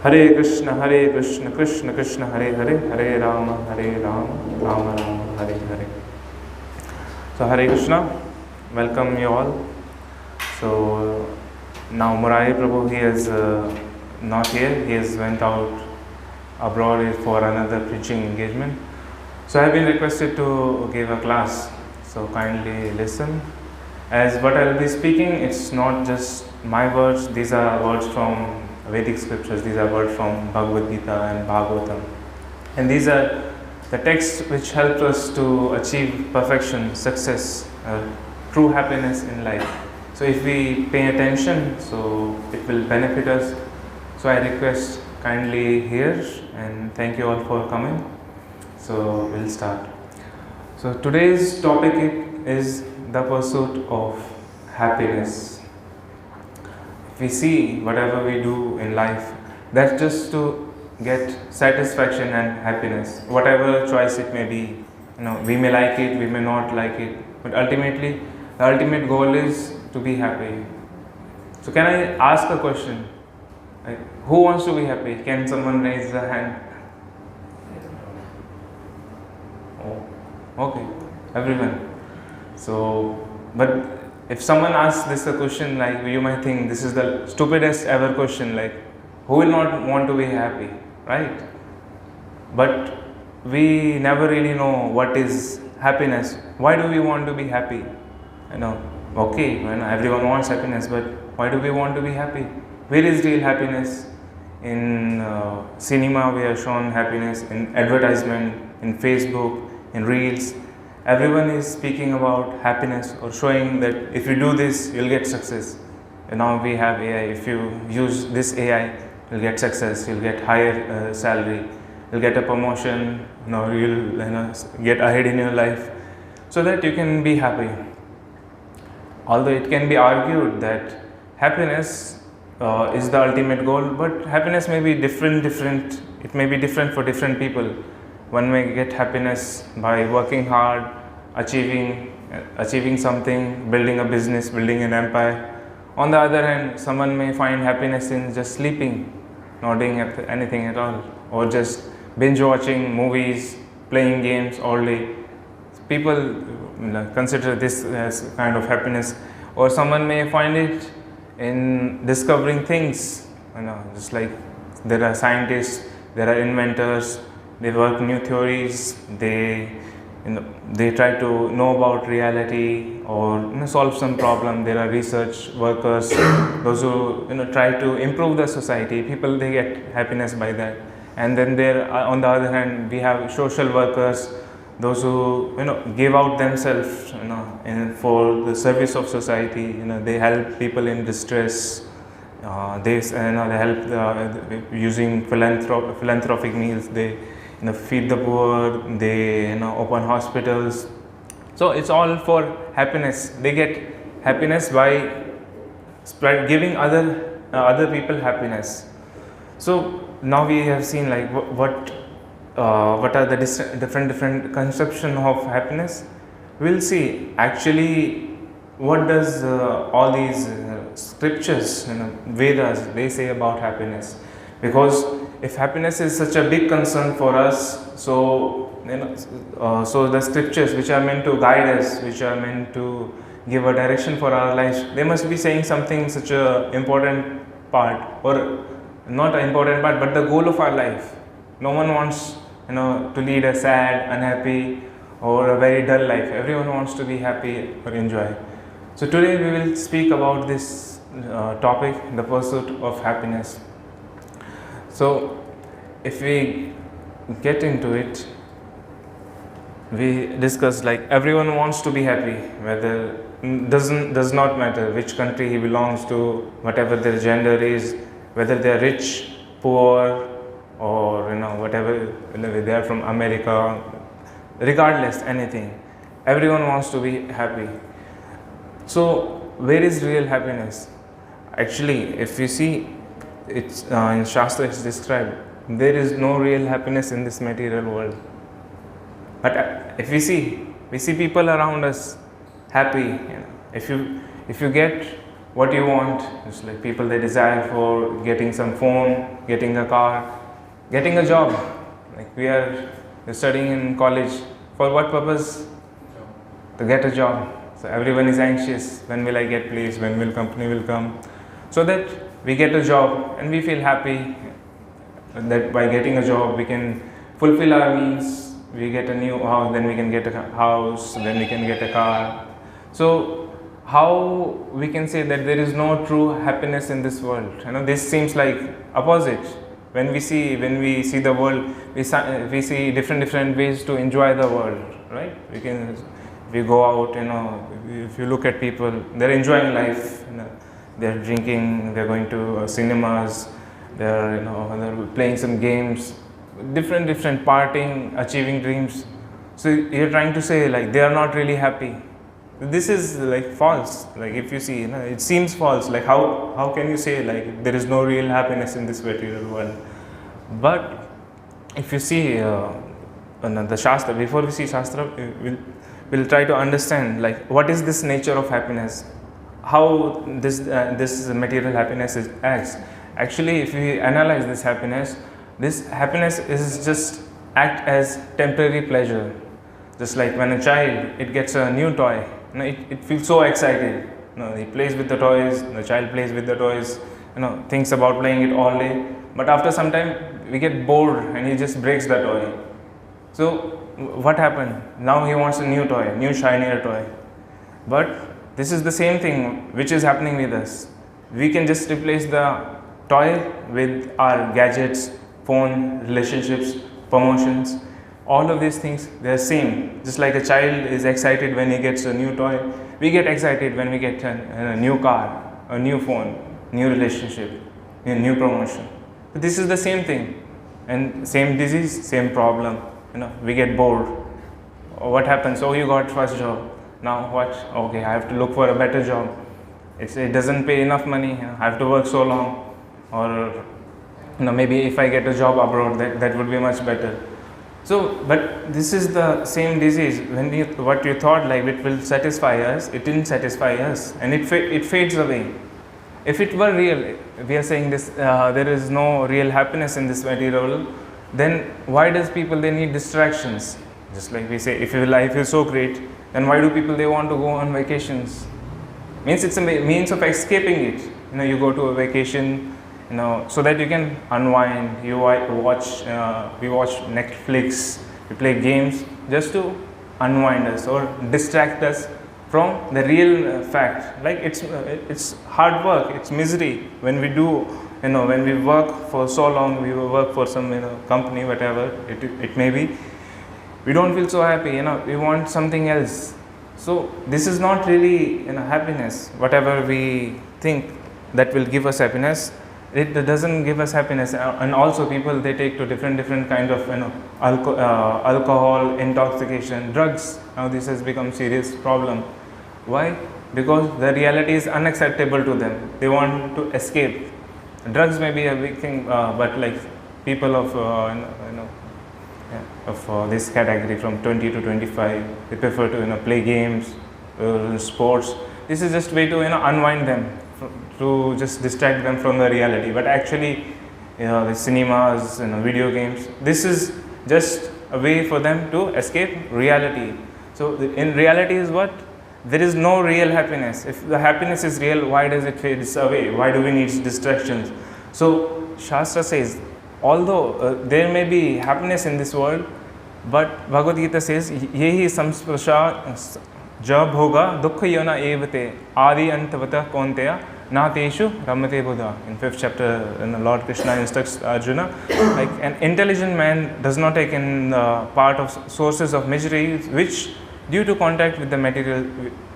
Hare Krishna, Krishna Krishna, Hare Hare, Hare Rama, Rama Rama, Hare Hare. So Hare Krishna, welcome you all. So now Murari Prabhu, he is not here, he has went out abroad for another preaching engagement. So I have been requested to give a class, so kindly listen. As what I will be speaking, it's not just my words, these are words from Vedic scriptures, these are words from Bhagavad Gita and Bhagavatam. And these are the texts which help us to achieve perfection, success, true happiness in life. So if we pay attention, so it will benefit us. So I request kindly hear and thank you all for coming. So we'll start. So today's topic is the pursuit of happiness. If we see whatever we do in life, that's just to get satisfaction and happiness. Whatever choice it may be, we may like it, we may not like it, but ultimately, the ultimate goal is to be happy. So can I ask a question? Like, who wants to be happy? Can someone raise a hand? Oh, okay, everyone. So, but if someone asks this a question, like you might think this is the stupidest ever question, like who will not want to be happy, right? But we never really know what is happiness. Why do we want to be happy? Okay, everyone wants happiness, but why do we want to be happy? Where is real happiness? In cinema we are shown happiness, in advertisement, in Facebook, in reels. Everyone is speaking about happiness or showing that if you do this, you'll get success. And now we have AI. If you use this AI, you'll get success. You'll get higher salary. You'll get a promotion. You'll get ahead in your life, so that you can be happy. Although it can be argued that happiness is the ultimate goal, but happiness may be different. It may be different for different people. One may get happiness by working hard, achieving something, building a business, building an empire. On the other hand, someone may find happiness in just sleeping, not doing anything at all, or just binge watching movies, playing games all day. People consider this as kind of happiness. Or someone may find it in discovering things, just like there are scientists, there are inventors, they work new theories, they try to know about reality or solve some problem. There are research workers, those who try to improve the society. People, they get happiness by that. And then there, on the other hand, we have social workers, those who give out themselves for the service of society. They help people in distress. They help using philanthropic means. They feed the poor, they open hospitals. So it's all for happiness. They get happiness by giving other people happiness. So now we have seen like what are the different conception of happiness. We'll see actually what does all these scriptures, Vedas, they say about happiness. Because if happiness is such a big concern for us, so so the scriptures which are meant to guide us, which are meant to give a direction for our lives, they must be saying something such a important part, or not an important part, but the goal of our life. No one wants to lead a sad, unhappy, or a very dull life. Everyone wants to be happy or enjoy. So today we will speak about this topic, the pursuit of happiness. So if we get into it, we discuss like everyone wants to be happy, whether does not matter which country he belongs to, whatever their gender is, whether they are rich, poor, or whatever, they are from America, regardless anything, everyone wants to be happy. So where is real happiness? Actually, if you see, it's in Shastra it's described, there is no real happiness in this material world. But if we see people around us happy. If you get what you want. It's like people, they desire for getting some phone, getting a car, getting a job. Like we're studying in college. For what purpose? To get a job. So everyone is anxious. When will I get placed? When will company will come? So that we get a job and we feel happy that by getting a job we can fulfill our needs. We get a new house, then we can get a house, then we can get a car. So how we can say that there is no true happiness in this world? This seems like opposite. When we see the world, we see different ways to enjoy the world, right? We go out, if you look at people, they're enjoying life. They're drinking, they're going to cinemas, they're playing some games, different partying, achieving dreams. So you're trying to say like they are not really happy. This is like false. Like if you see, it seems false. Like how can you say like there is no real happiness in this material world? But if you see the Shastra, before we see Shastra, we'll try to understand like what is this nature of happiness, how this material happiness acts. Actually, if we analyze this happiness is just act as temporary pleasure. Just like when a child, it gets a new toy, it feels so excited. He plays with the toys, the child plays with the toys, thinks about playing it all day. But after some time, we get bored and he just breaks the toy. So what happened? Now he wants a new toy, new shinier toy. But this is the same thing which is happening with us. We can just replace the toy with our gadgets, phone, relationships, promotions. All of these things, they are same. Just like a child is excited when he gets a new toy, we get excited when we get a new car, a new phone, new relationship, a new promotion. This is the same thing, and same disease, same problem. We get bored. What happens? Oh, you got first job. Now what? Okay, I have to look for a better job. It doesn't pay enough money. I have to work so long. Or maybe if I get a job abroad, that would be much better. So, but this is the same disease. What you thought like it will satisfy us, it didn't satisfy us, and it fades away. If it were real, we are saying this, there is no real happiness in this material. Then why does people, they need distractions? Just like we say, if your life is so great, then why do people, they want to go on vacations? Means it's a means of escaping it. You go to a vacation, so that you can unwind. We watch Netflix, we play games just to unwind us or distract us from the real fact. Like it's hard work, it's misery when we do, when we work for so long, we work for some company, whatever it may be. We don't feel so happy, we want something else. So this is not really happiness. Whatever we think that will give us happiness, it doesn't give us happiness. And also people, they take to different kind of alcohol, intoxication, drugs. Now this has become serious problem. Why? Because the reality is unacceptable to them. They want to escape. Drugs may be a big thing, but like people of this category from 20 to 25, they prefer to play games, sports. This is just way to unwind them, to just distract them from the reality. But actually, the cinemas, video games, this is just a way for them to escape reality. So in reality is what? There is no real happiness. If the happiness is real, why does it fade away? Why do we need distractions? So Shastra says, although there may be happiness in this world, but Bhagavad Gita says, yehi samsprsha jab hoga dukkha yona evate adi antavata konteya na teshu ramate buddha. In 5th chapter, Lord Krishna instructs Arjuna, like an intelligent man does not take in part of sources of misery which due to contact with the material,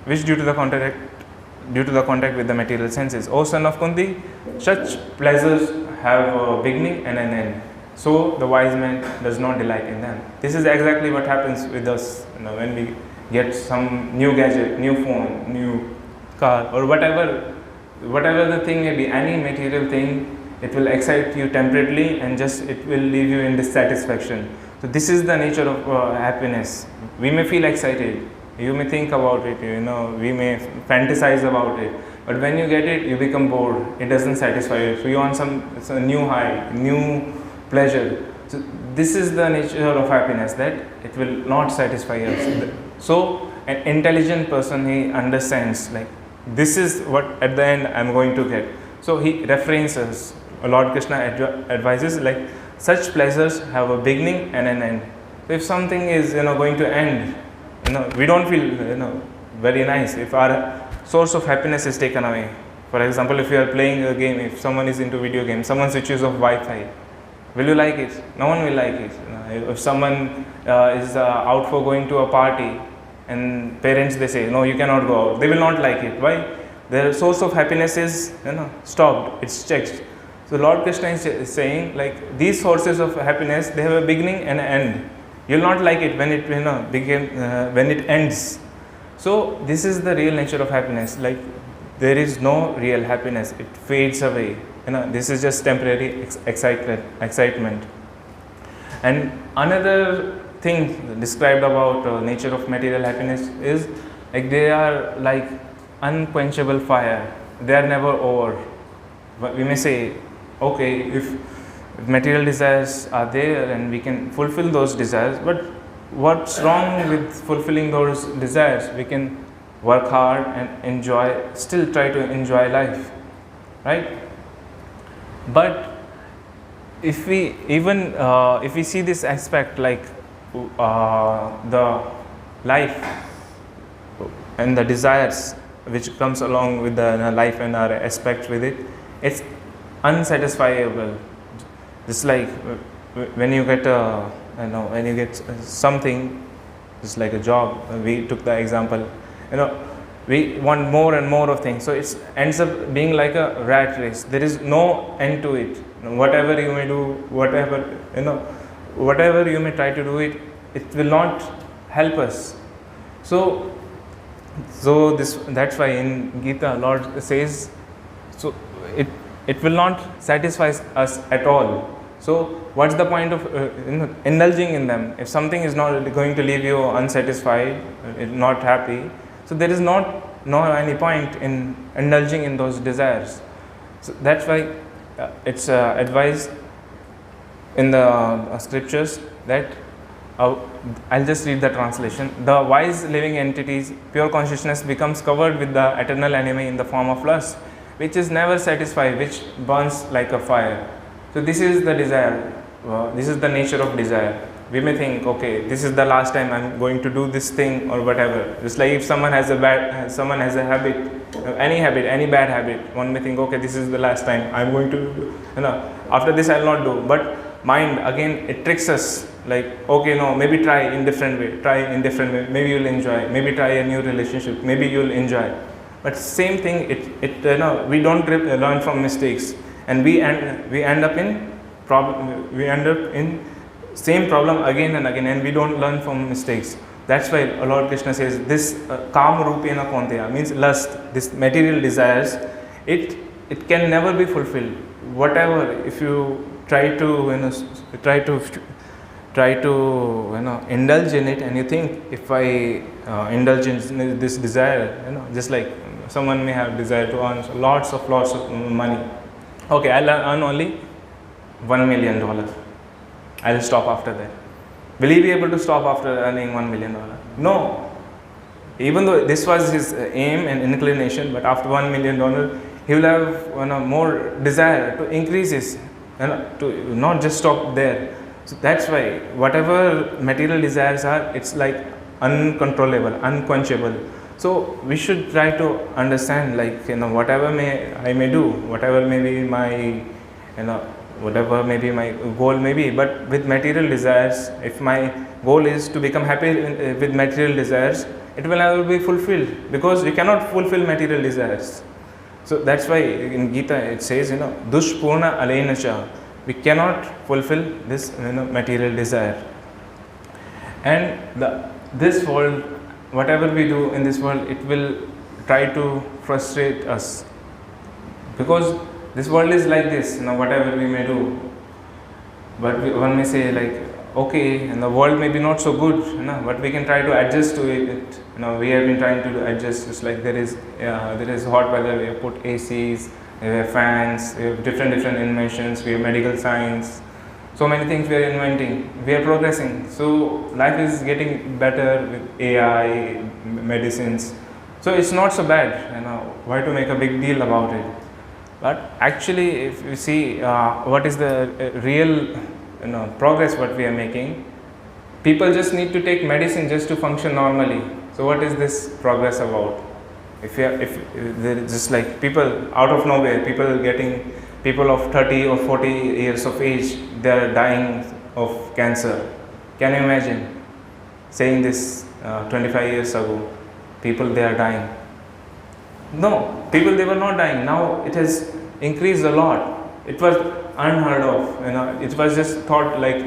due to the contact with the material senses. O son of Kunti, such pleasures have a beginning and an end. So the wise man does not delight in them. This is exactly what happens with us, when we get some new gadget, new phone, new car, or whatever the thing may be, any material thing, it will excite you temporarily and just it will leave you in dissatisfaction. So this is the nature of happiness. We may feel excited, you may think about it, we may fantasize about it, but when you get it, you become bored. It doesn't satisfy you. So you want some new high, new pleasure. So this is the nature of happiness, that it will not satisfy us. So an intelligent person, he understands like this is what at the end I am going to get. So he references. Lord Krishna advises like such pleasures have a beginning and an end. So if something is going to end, we don't feel very nice if our source of happiness is taken away. For example, if you are playing a game, if someone is into video games, someone switches off Wi-Fi, will you like it? No one will like it. If someone is out for going to a party and parents they say no, you cannot go out, they will not like it. Why? Their source of happiness is stopped, it's checked. So Lord Krishna is saying like these sources of happiness, they have a beginning and an end. You will not like it when it when it ends. So this is the real nature of happiness. Like there is no real happiness, it fades away. This is just temporary excitement. And another thing described about nature of material happiness is like they are like unquenchable fire. They are never over. We may say, okay, if material desires are there and we can fulfill those desires, but what's wrong with fulfilling those desires? We can work hard and enjoy, still try to enjoy life, right? But if we even if we see this aspect like the life and the desires which comes along with the life and our aspects with it, it's unsatisfiable. Just like when you get when you get something, just like a job, we took the example, we want more and more of things, so it ends up being like a rat race. There is no end to it. Whatever you may do, whatever you may try to do it, it will not help us. So that's why in Gita Lord says, so it will not satisfy us at all. So what's the point of indulging in them? If something is not going to leave you unsatisfied, not happy, so there is not any point in indulging in those desires. So that's why it's advised in the scriptures that I'll just read the translation. The wise living entities, pure consciousness becomes covered with the eternal enemy in the form of lust, which is never satisfied, which burns like a fire. So this is the desire, this is the nature of desire. We may think, okay, this is the last time I'm going to do this thing or whatever. Just like if someone has a habit, any bad habit, one may think, okay, this is the last time I'm going to do, after this I'll not do. But mind again, it tricks us like, okay, no, maybe try in different way, maybe you'll enjoy, maybe try a new relationship, maybe you'll enjoy. But same thing, we don't learn from mistakes, and we end up in same problem again and again, and we don't learn from mistakes. That's why Lord Krishna says this kam rupena konteya, means lust, this material desires, it can never be fulfilled. Whatever, if you try to indulge in it, and you think, if I indulge in this desire, just like someone may have desire to earn lots of money. Okay, I'll earn only $1 million. I'll stop after that. Will he be able to stop after earning $1 million? No. Even though this was his aim and inclination, but after $1 million, he will have more desire to increase his, to not just stop there. So that's why whatever material desires are, it's like uncontrollable, unquenchable. So we should try to understand, like, whatever I may do, whatever may be my, whatever maybe my goal may be, but with material desires, if my goal is to become happy with material desires, it will never be fulfilled, because we cannot fulfill material desires. So that's why in Gita it says, dushpurna alenacha, we cannot fulfill this material desire. And this world, whatever we do in this world, it will try to frustrate us, because this world is like this, whatever we may do. But one may say, like, okay, and the world may be not so good, but we can try to adjust to it. We have been trying to adjust. Just like there is hot weather, we have put ACs, we have fans, we have different inventions, we have medical science. So many things we are inventing. We are progressing. So life is getting better with AI, medicines. So it's not so bad. Why to make a big deal about it? But actually, if you see what is the real progress what we are making, people just need to take medicine just to function normally. So what is this progress about? If there is just like people out of nowhere, people of 30 or 40 years of age, they are dying of cancer. Can you imagine saying this 25 years ago? People, they are dying. No, people, they were not dying. Now it has increased a lot. It was unheard of. It was just thought like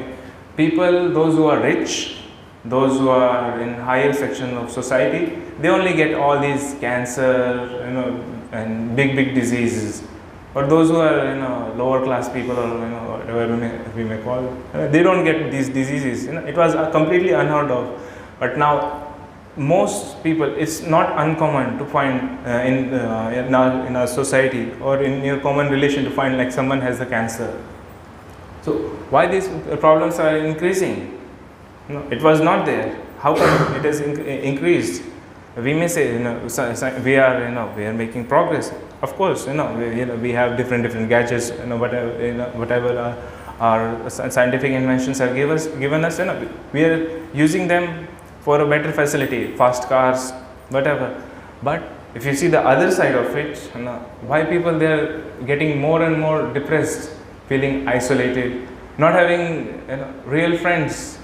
people, those who are rich, those who are in higher section of society, they only get all these cancer, and big diseases. But those who are lower class people, or whatever we may call, they don't get these diseases. It was completely unheard of. But now most people, it's not uncommon to find in our society or in your common relation to find like someone has the cancer. So why these problems are increasing? It was not there. How come it has increased? We may say we are making progress. Of course, we have different gadgets, whatever our scientific inventions have given us, we are using them for a better facility, fast cars, whatever. But if you see the other side of it, why people, they are getting more and more depressed, feeling isolated, not having real friends,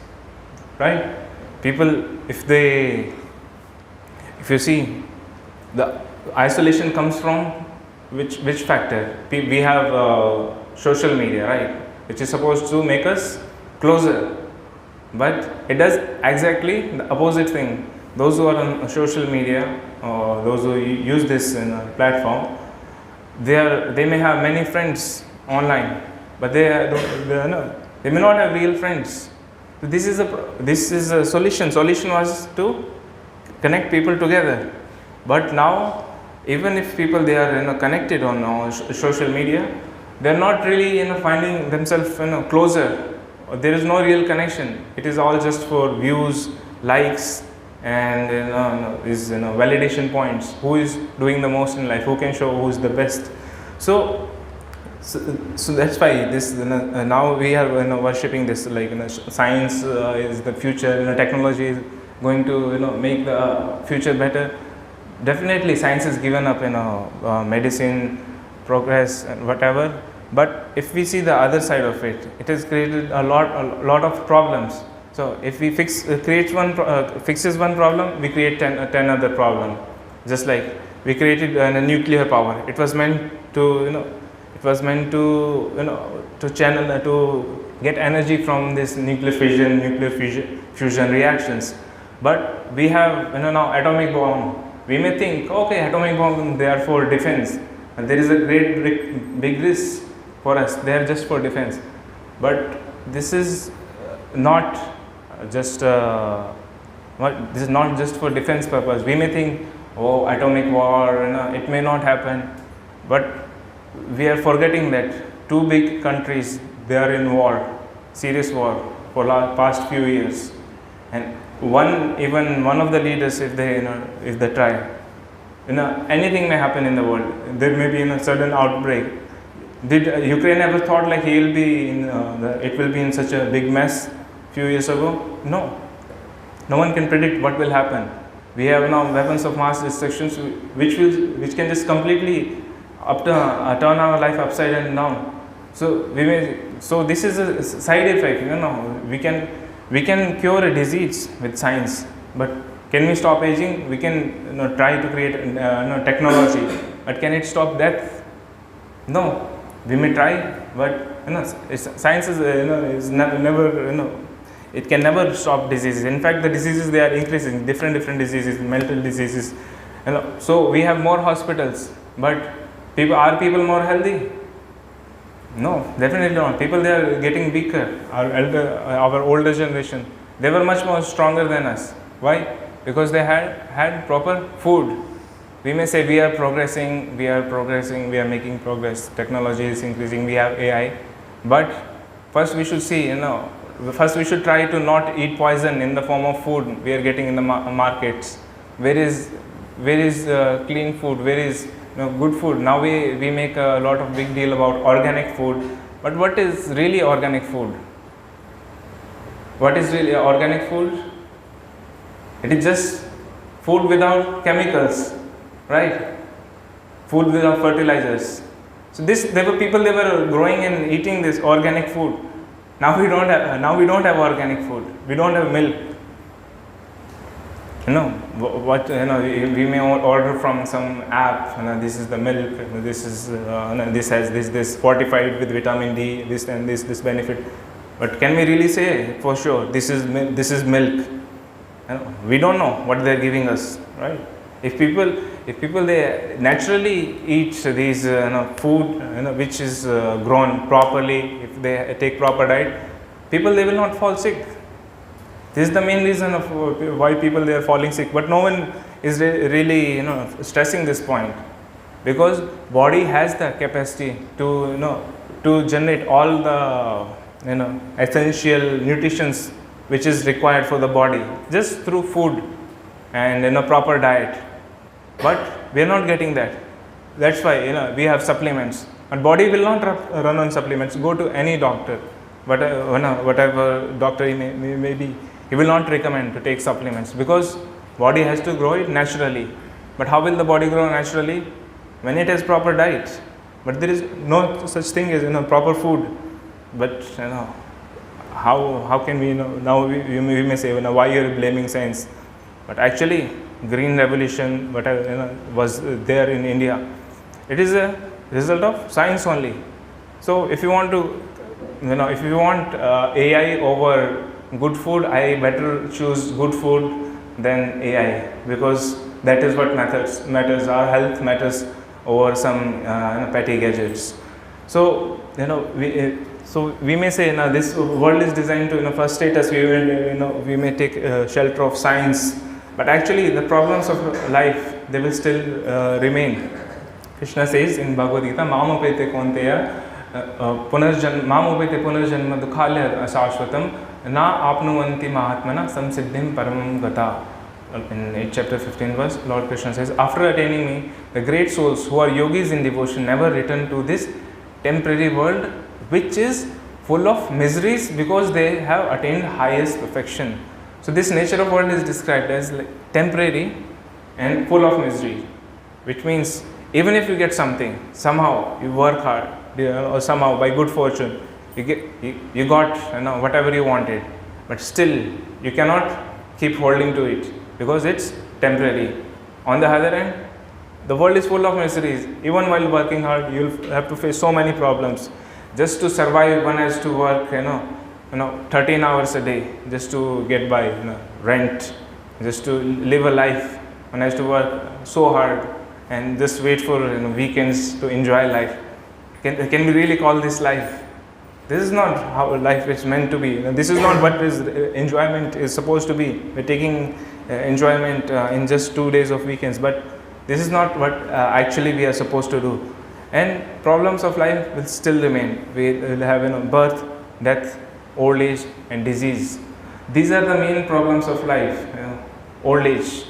right? People, if you see, the isolation comes from which factor? We have social media, right, which is supposed to make us closer. But it does exactly the opposite thing. Those who are on social media, or those who use this platform, they may have many friends online, but they may not have real friends. So this is a solution. Solution was to connect people together. But now, even if people, they are connected on social media, they are not really finding themselves closer. There is no real connection. It is all just for views, likes, and validation points. Who is doing the most in life? Who can show who is the best? So that's why this now we are worshipping this, like science is the future. Technology is going to make the future better. Definitely, science is given up medicine, progress, and whatever. But if we see the other side of it, it has created a lot of problems. So if we fixes one problem, we create 10 other problem. Just like we created a nuclear power. It was meant to channel to get energy from this nuclear fusion reactions. But we have now atomic bomb. We may think, okay, atomic bomb, they are for defense. And there is a great big risk for us. They are just for defense. But this is not just this is not just for defense purpose. We may think, oh, atomic war, it may not happen. But we are forgetting that two big countries, they are in war, serious war for past few years. And even one of the leaders, if they try, anything may happen in the world. There may be a sudden outbreak. Did Ukraine ever thought like it will be in such a big mess few years ago? No. No one can predict what will happen. We have now weapons of mass destruction, which can just completely turn our life upside and down. So this is a side effect. We can cure a disease with science, but can we stop aging? We can try to create technology, but can it stop death? No. We may try, but science is never it can never stop diseases. In fact, the diseases, they are increasing, different diseases, mental diseases. So we have more hospitals, but are people more healthy? No, definitely not. People, they are getting weaker. Our older generation, they were much more stronger than us. Why? Because they had proper food. We may say we are progressing, we are making progress. Technology is increasing. We have AI, but first we should see, first we should try to not eat poison in the form of food we are getting in the markets. Where is clean food? Where is good food? Now we make a lot of big deal about organic food, but what is really organic food? What is really organic food? It is just food without chemicals, right? Food without fertilizers. So there were people, they were growing and eating this organic food. Now we don't have organic food. We don't have milk. We may order from some app. This is the milk. This is this has this fortified with vitamin D. This and this benefit. But can we really say for sure this is milk? We don't know what they are giving us, right? If people they naturally eat these food which is grown properly, if they take proper diet, people, they will not fall sick. This is the main reason of why people, they are falling sick, but no one is really stressing this point, because body has the capacity to generate all the essential nutritions which is required for the body just through food and proper diet. But we are not getting that. That's why we have supplements. But body will not run on supplements. Go to any doctor, but whatever doctor he may be, he will not recommend to take supplements, because body has to grow it naturally. But how will the body grow naturally? When it has proper diet. But there is no such thing as proper food. But how can we now we may say why you are blaming science? But actually, green revolution was there in India. It is a result of science only. So if you want to if you want AI over good food, I better choose good food than AI, because that is what matters. Our health matters over some petty gadgets. So we may say this world is designed to for status. We may take shelter of science, but actually the problems of life, they will still remain. Krishna says in Bhagavad Gita, Mamapete Konteya Mamupete Punarjanma Dukhalya Sashvatam Na Apnuvanti Mahatmana Samsiddhim Paramam Gata. In 8 chapter 15 verse, Lord Krishna says, after attaining me, the great souls who are yogis in devotion never return to this temporary world, which is full of miseries, because they have attained highest perfection. So this nature of world is described as temporary and full of misery, which means even if you get something, somehow you work hard, or somehow by good fortune you got whatever you wanted, but still you cannot keep holding to it, because it's temporary. On the other hand, the world is full of miseries. Even while working hard, you'll have to face so many problems. Just to survive, one has to work 13 hours a day just to get by, rent, just to live a life. One has to work so hard and just wait for weekends to enjoy life. Can we really call this life? This is not how life is meant to be. This is not what enjoyment is supposed to be. We're taking enjoyment in just 2 days of weekends, but this is not what actually we are supposed to do. And problems of life will still remain. We will have birth, death, old age and disease. These are the main problems of life. Old age.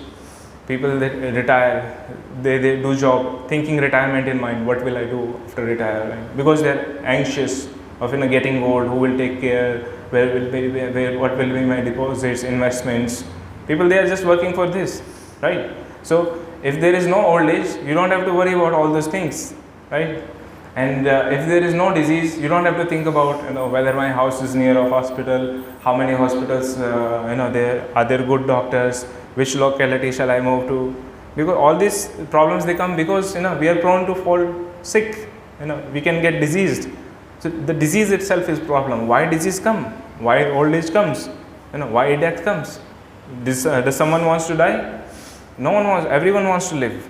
People that retire, they do job thinking retirement in mind. What will I do after retirement? Because they are anxious of getting old. Who will take care? What will be my deposits, investments? People, they are just working for this, right? So if there is no old age, you don't have to worry about all those things, right? And if there is no disease, you don't have to think about whether my house is near a hospital, how many hospitals there are there good doctors, which locality shall I move to, because all these problems, they come because we are prone to fall sick. We can get diseased. So the disease itself is problem. Why disease come? Why old age comes? Why death comes? Does someone wants to die? No one wants. Everyone wants to live.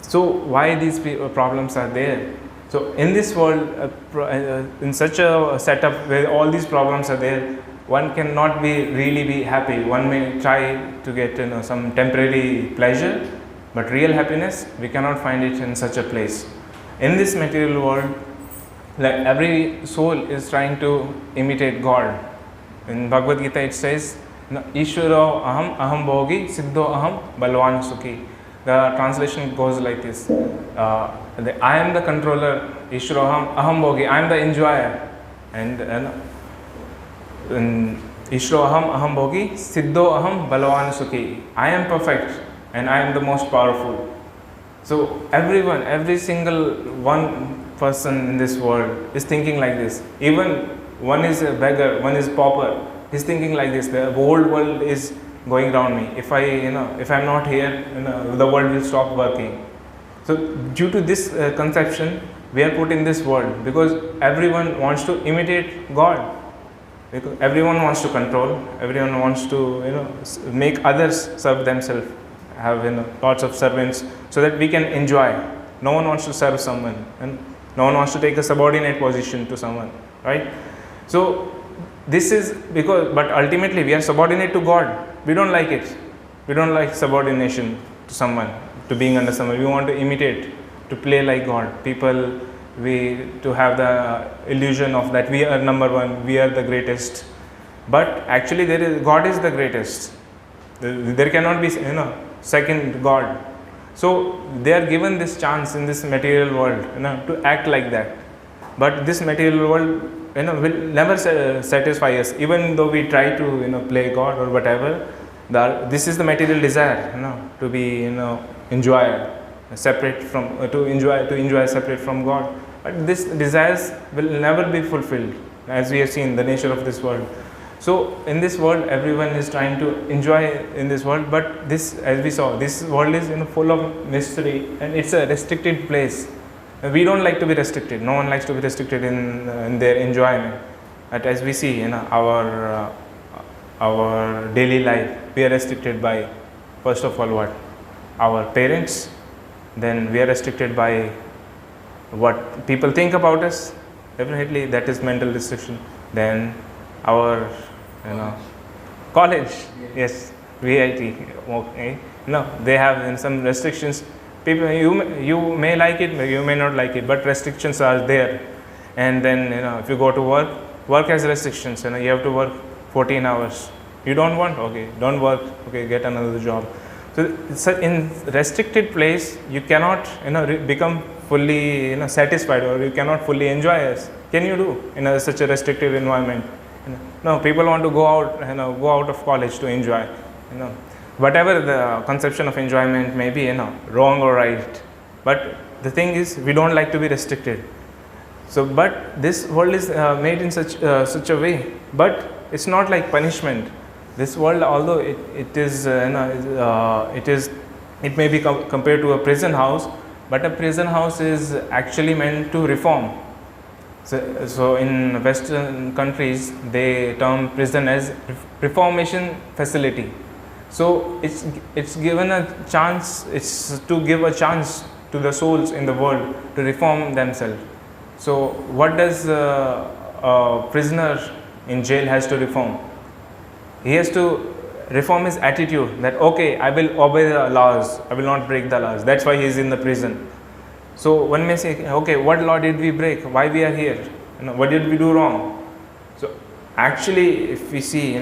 So why these problems are there? So in this world, in such a setup where all these problems are there, one cannot really be happy. One may try to get some temporary pleasure, but real happiness we cannot find it in such a place. In this material world, like every soul is trying to imitate God. In Bhagavad Gita it says, Ishvaro aham bhogi siddho aham balwan sukhi. The translation goes like this: I am the controller, Ishvaro aham bhogi, I am the enjoyer, and Ishvaro aham bhogi siddho aham balwan sukhi. I am perfect and I am the most powerful. So everyone, every single one person in this world is thinking like this. Even one is a beggar, one is pauper. He's thinking like this: the whole world is going around me. If I'm not here, the world will stop working. So due to this conception, we are put in this world because everyone wants to imitate God. Because everyone wants to control. Everyone wants to make others serve themselves. Have lots of servants so that we can enjoy. No one wants to serve someone, and no one wants to take a subordinate position to someone, right? So this is because, but ultimately we are subordinate to God. We don't like it. We don't like subordination to someone, to being under someone. We want to imitate, to play like God. To have the illusion of that we are number one, we are the greatest. But actually God is the greatest. There cannot be second God. So they are given this chance in this material world to act like that. But this material world will never satisfy us, even though we try to play God or whatever. This is the material desire, to be enjoy separate from to enjoy separate from God. But this desires will never be fulfilled, as we have seen the nature of this world. So in this world, everyone is trying to enjoy in this world, but this, as we saw, this world is full of mystery, and it's a restricted place. We don't like to be restricted. No one likes to be restricted in their enjoyment. But as we see in our daily life, we are restricted by, first of all, what? Our parents. Then we are restricted by what people think about us. Definitely, that is mental restriction. Then our college, yes, VIT. Okay. They have some restrictions. People, you may like it, you may not like it, but restrictions are there. And then if you go to work has restrictions. You have to work 14 hours. You don't want, okay, don't work, okay, get another job. So in restricted place, you cannot become fully satisfied, or you cannot fully enjoy it. Can you do in such a restrictive environment? No, people want to go out of college to enjoy. Whatever the conception of enjoyment may be, wrong or right. But the thing is, we don't like to be restricted. So, but this world is made in such a way. But it's not like punishment. This world, although it may be compared to a prison house, but a prison house is actually meant to reform. So in Western countries, they term prison as reformation facility. So it's given a chance. It's to give a chance to the souls in the world to reform themselves. So what does a prisoner in jail has to reform? He has to reform his attitude that, okay, I will obey the laws, I will not break the laws. That's why he is in the prison. So one may say, okay, what law did we break? Why we are here? What did we do wrong? So actually, if we see,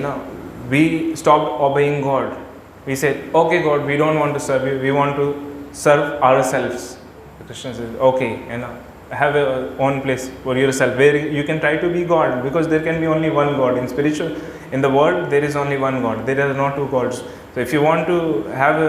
we stopped obeying God. We said, okay, God, we don't want to serve you. We want to serve ourselves. The Krishna says, okay, have a own place for yourself where you can try to be God, because there can be only one God. In the world, there is only one God. There are no two gods. So if you want to have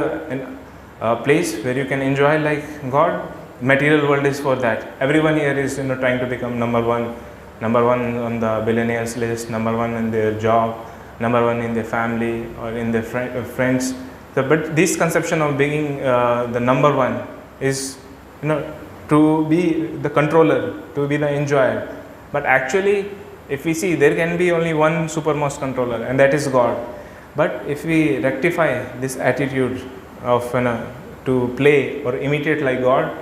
a place where you can enjoy like God, material world is for that. Everyone here is trying to become number one on the billionaires list, number one in their job, number one in their family or in their friends. So, but this conception of being the number one is to be the controller, to be the enjoyer. But actually, if we see, there can be only one supermost controller, and that is God. But if we rectify this attitude of to play or imitate like God,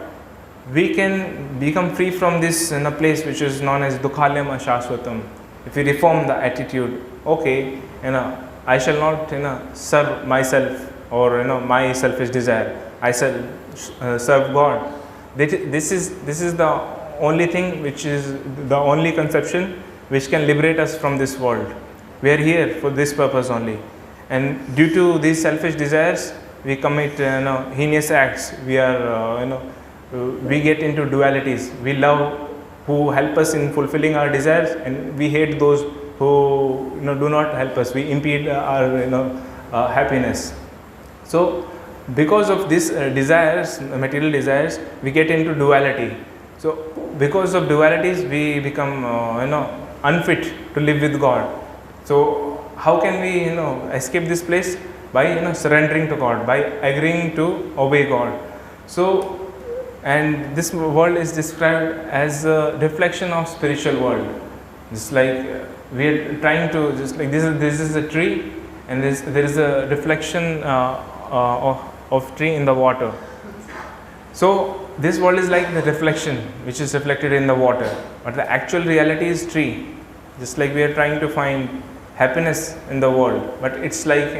we can become free from this in a place which is known as Dukhalyam Ashashvatam. If we reform the attitude, okay, I shall not serve myself or my selfish desire. I shall serve God. This is the only thing, which is the only conception which can liberate us from this world. We are here for this purpose only, and due to these selfish desires, we commit heinous acts. We are we get into dualities. We love who help us in fulfilling our desires, and we hate those who do not help us. We impede our happiness. So because of these desires, material desires, we get into duality. So because of dualities, we become unfit to live with God. So how can we escape this place? By surrendering to God, by agreeing to obey God. So, and this world is described as a reflection of spiritual world. Just like we are trying to, just like this is a tree, and there is a reflection of tree in the water. So this world is like the reflection which is reflected in the water, but the actual reality is tree. Just like we are trying to find happiness in the world, but it's like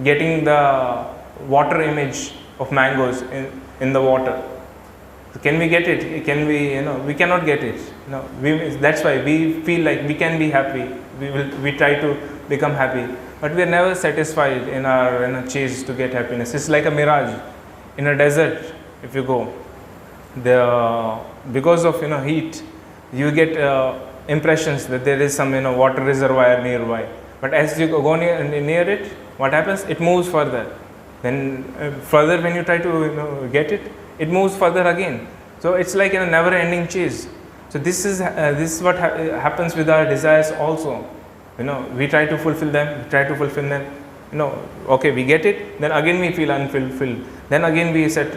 getting the water image of mangoes in the water. So can we get it? Can we? We cannot get it. That's why we feel like we can be happy. We try to become happy, but we are never satisfied in our chase to get happiness. It's like a mirage in a desert. If you go, because of heat, you get impressions that there is some water reservoir nearby. But as you go near it, what happens? It moves further. Then further, when you try to get it, it moves further again. So it's like a never-ending chase. So this is what happens with our desires also. We try to fulfill them. Okay, we get it. Then again we feel unfulfilled. Then again we set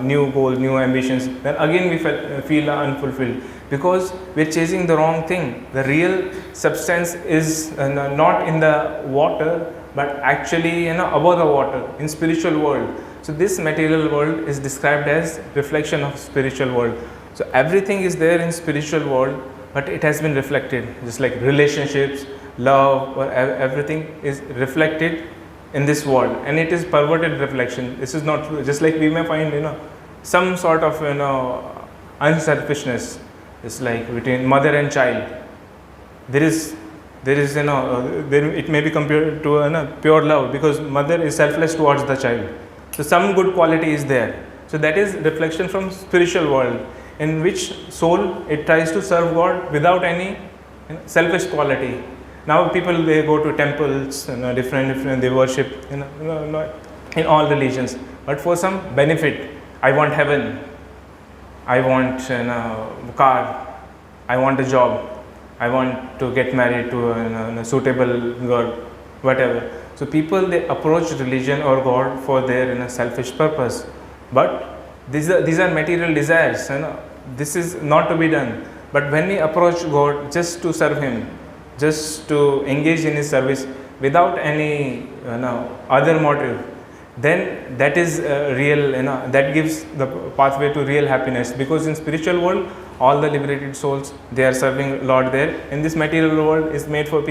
new goals, new ambitions. Then again we feel unfulfilled, because we're chasing the wrong thing. The real substance is not in the water, but actually above the water, in spiritual world. So this material world is described as reflection of spiritual world. So everything is there in spiritual world, but it has been reflected. Just like relationships, love, or everything is reflected in this world, and it is perverted reflection. This is not true. Just like we may find some sort of unselfishness. It's like between mother and child. There is it may be compared to pure love, because mother is selfless towards the child. So some good quality is there. So that is reflection from spiritual world, in which soul, it tries to serve God without any selfish quality. Now people, they go to temples, different they worship in all religions, but for some benefit. I want heaven, I want a car, I want a job, I want to get married to a suitable girl, whatever. So people, they approach religion or God for their selfish purpose. But these are material desires. This is not to be done. But when we approach God just to serve Him, just to engage in His service without any other motive, then that is real. That gives the pathway to real happiness. Because in spiritual world, all the liberated souls, they are serving Lord there. In this material world is made for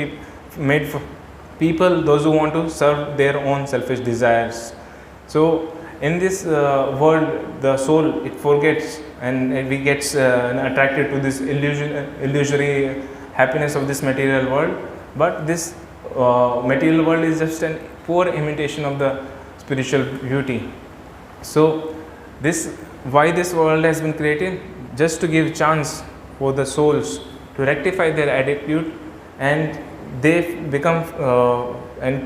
people, those who want to serve their own selfish desires. So in this world, the soul, it forgets, and it gets attracted to this illusory happiness of this material world. But this material world is just a poor imitation of the spiritual beauty. So why this world has been created? Just to give chance for the souls to rectify their attitude, and they become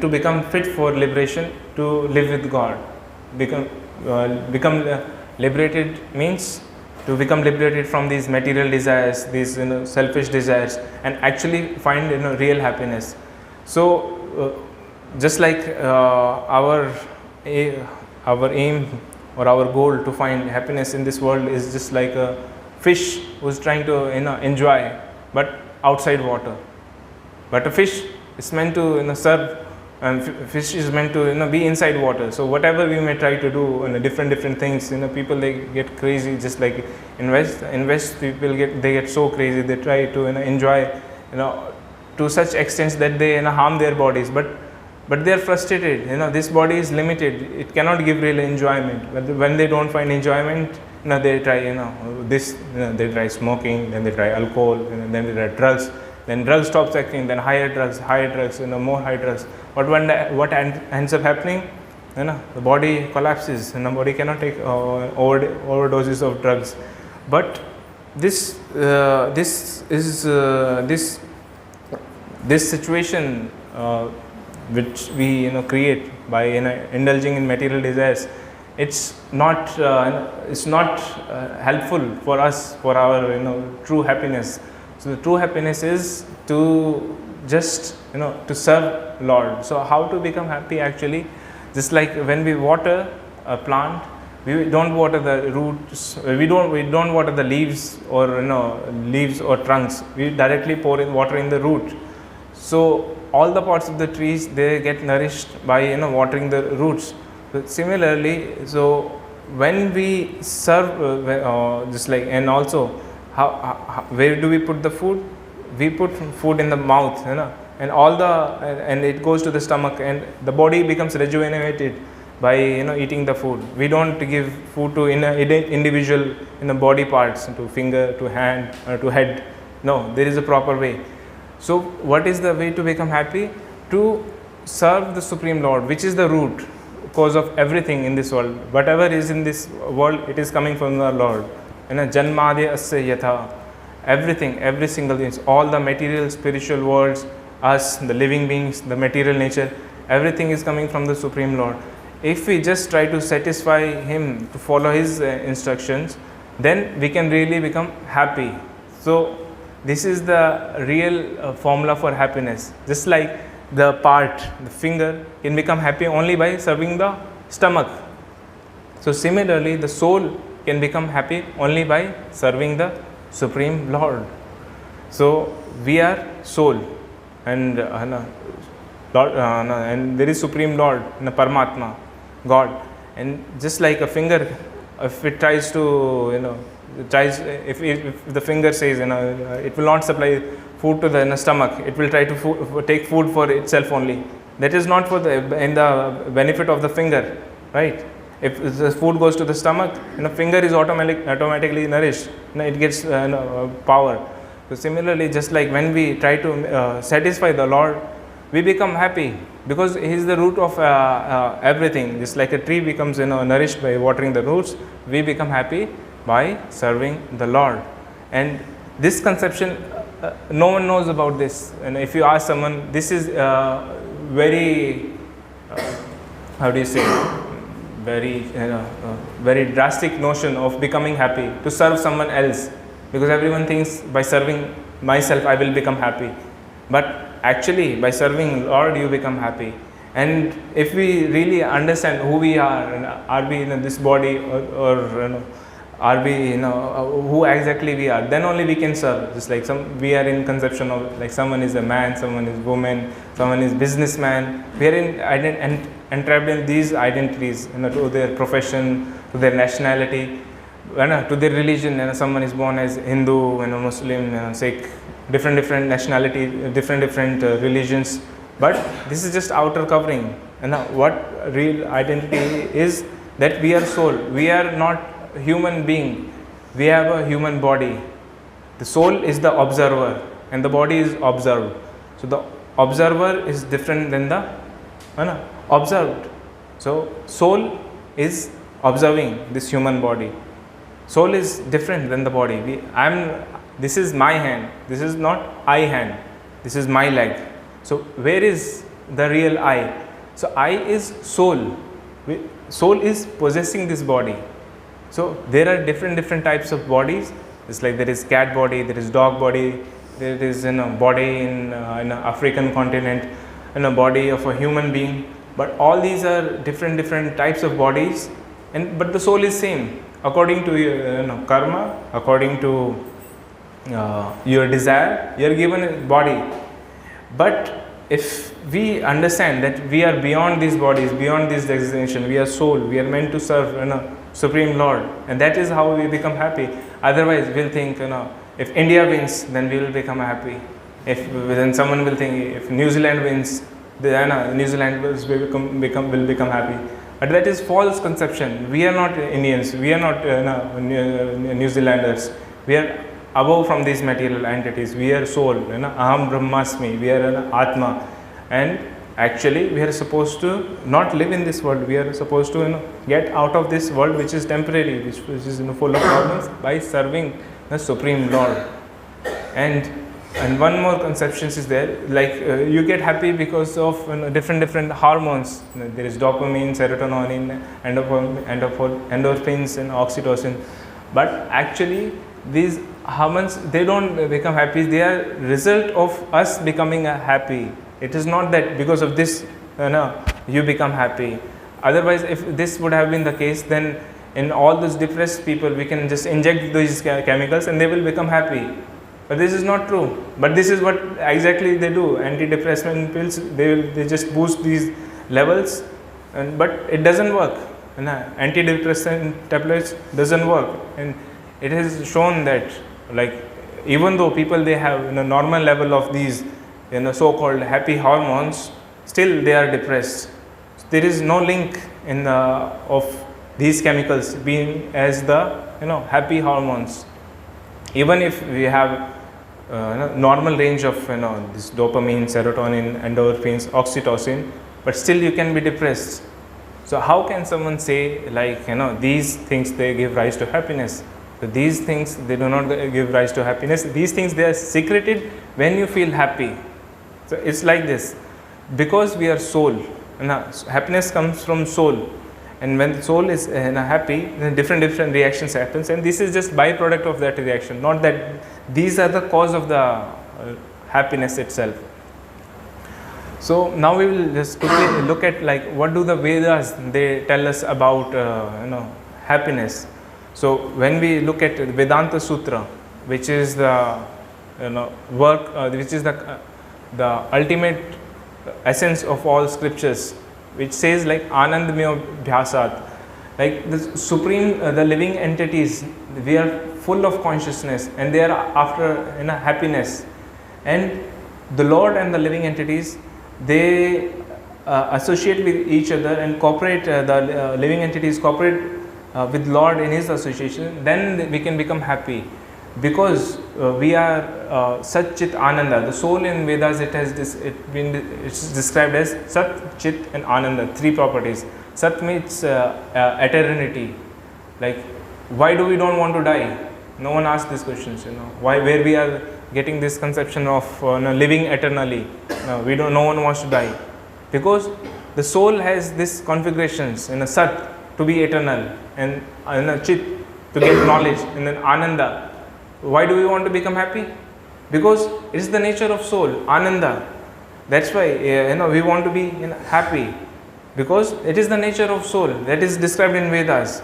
to become fit for liberation, to live with God. Become liberated means to become liberated from these material desires, these selfish desires, and actually find real happiness. So just like our aim or our goal to find happiness in this world is just like a fish who's trying to enjoy, but outside water. But a fish is meant to serve and fish is meant to be inside water. So whatever we may try to do, different things, people they get crazy. Just like in West people get so crazy. They try to enjoy to such extent that they harm their bodies, but they are frustrated. This body is limited, it cannot give real enjoyment. But when they don't find enjoyment, they try they try smoking, then they try alcohol, and then they try drugs. Then drugs stops acting, then higher drugs, more high drugs. But what ends up happening, the body collapses, and the body cannot take overdoses of drugs. But this situation which we create by indulging in material desires, it's not helpful for us for our true happiness. So the true happiness is to just to serve Lord. So how to become happy? Actually, just like when we water a plant, we don't water the roots, we don't water the leaves or leaves or trunks. We directly pour in water in the root. So all the parts of the trees, they get nourished by watering the roots. So similarly, so when we serve, just like, and also how where do we put the food? We put food in the mouth, and and it goes to the stomach, and the body becomes rejuvenated by eating the food. We don't give food to individual body parts, to finger, to hand, or to head. No, there is a proper way. So what is the way to become happy? To serve the Supreme Lord, which is the root cause of everything in this world. Whatever is in this world, it is coming from the Lord. Janmadya asya yatha. Everything, every single thing, all the material, spiritual worlds, us, the living beings, the material nature, everything is coming from the Supreme Lord. If we just try to satisfy Him, to follow His instructions, then we can really become happy. So this is the real formula for happiness. Just like the finger can become happy only by serving the stomach. So similarly, the soul can become happy only by serving the Supreme Lord. So we are soul, and Lord, and there is Supreme Lord, Paramatma, God. And just like a finger, if it tries to if the finger says it will not supply food to the stomach, it will try to take food for itself only. That is not for the benefit of the finger, right? If the food goes to the stomach, finger is automatically nourished, it gets power. So similarly, just like when we try to satisfy the Lord, we become happy because He is the root of everything. Just like a tree becomes nourished by watering the roots, we become happy by serving the Lord. And this conception, no one knows about this. And if you ask someone, this is very how do you say, very drastic notion of becoming happy, to serve someone else, because everyone thinks by serving myself I will become happy. But actually, by serving Lord, you become happy. And if we really understand who we are we in this body, or are we who exactly we are, then only we can serve. Just like we are in conception of like someone is a man, someone is woman, someone is businessman. We are entrapped in these identities, to their profession, to their nationality, to their religion. Someone is born as Hindu, Muslim, Sikh, different nationality, different religions. But this is just outer covering. What real identity is, that we are soul. We are not human being. We have a human body. The soul is the observer, and the body is observed. So the observer is different than the observed. So soul is observing this human body. Soul is different than the body. This is my hand. This is not I hand. This is my leg. So where is the real I? So I is soul. Soul is possessing this body. So there are different types of bodies. It's like there is cat body, there is dog body, there is body in African continent, and a body of a human being. But all these are different types of bodies, but the soul is same according to your karma, according to your desire. You are given a body, but if we understand that we are beyond these bodies, beyond this designation, we are soul, we are meant to serve Supreme Lord, and that is how we become happy. Otherwise, we'll think, if India wins, then we will become happy. If then someone will think, if New Zealand wins, then New Zealand will become happy. But that is false conception. We are not Indians. We are not New Zealanders. We are above from these material entities. We are soul. Aham Brahmasmi. We are Atma. And actually, we are supposed to not live in this world. We are supposed to get out of this world, which is temporary, which is full of problems, by serving the Supreme Lord. And one more conception is there, like you get happy because of different hormones. There is dopamine, serotonin, endorphins, and oxytocin. But actually, these hormones, they don't become happy. They are result of us becoming happy. It is not that because of this, you become happy. Otherwise, if this would have been the case, then in all those depressed people, we can just inject these chemicals and they will become happy. But this is not true. But this is what exactly they do. Antidepressant pills, they just boost these levels, but it doesn't work. Antidepressant tablets doesn't work, and it is shown that, like, even though people they have normal level of these so-called happy hormones, still they are depressed. There is no link of these chemicals being as the happy hormones. Even if we have normal range of this dopamine, serotonin, endorphins, oxytocin, but still you can be depressed. So how can someone say, like, these things they give rise to happiness? So these things they do not give rise to happiness. These things they are secreted when you feel happy. So it's like this, because we are soul, happiness comes from soul, and when the soul is happy, then different reactions happens, and this is just byproduct of that reaction, not that these are the cause of the happiness itself. So now we will just quickly look at, like, what do the Vedas they tell us about happiness. So when we look at Vedanta Sutra, which is the work, which is the ultimate essence of all scriptures, which says, like, Anandamyo Bhyasat, like the supreme, the living entities, we are full of consciousness and they are after happiness, and the Lord and the living entities, they associate with each other and cooperate, the living entities cooperate with Lord in his association, then we can become happy, because we are Sat Chit Ananda. The soul in Vedas, it's described as Sat, Chit and Ananda, three properties. Sat means eternity. Like, why do we don't want to die? No one asks these questions. Why, where we are getting this conception of living eternally? No one wants to die, because the soul has these configurations. Sat, to be eternal, and Chit, to get knowledge, and then Ananda. Why do we want to become happy? Because it is the nature of soul, Ananda. That's why we want to be happy, because it is the nature of soul that is described in Vedas.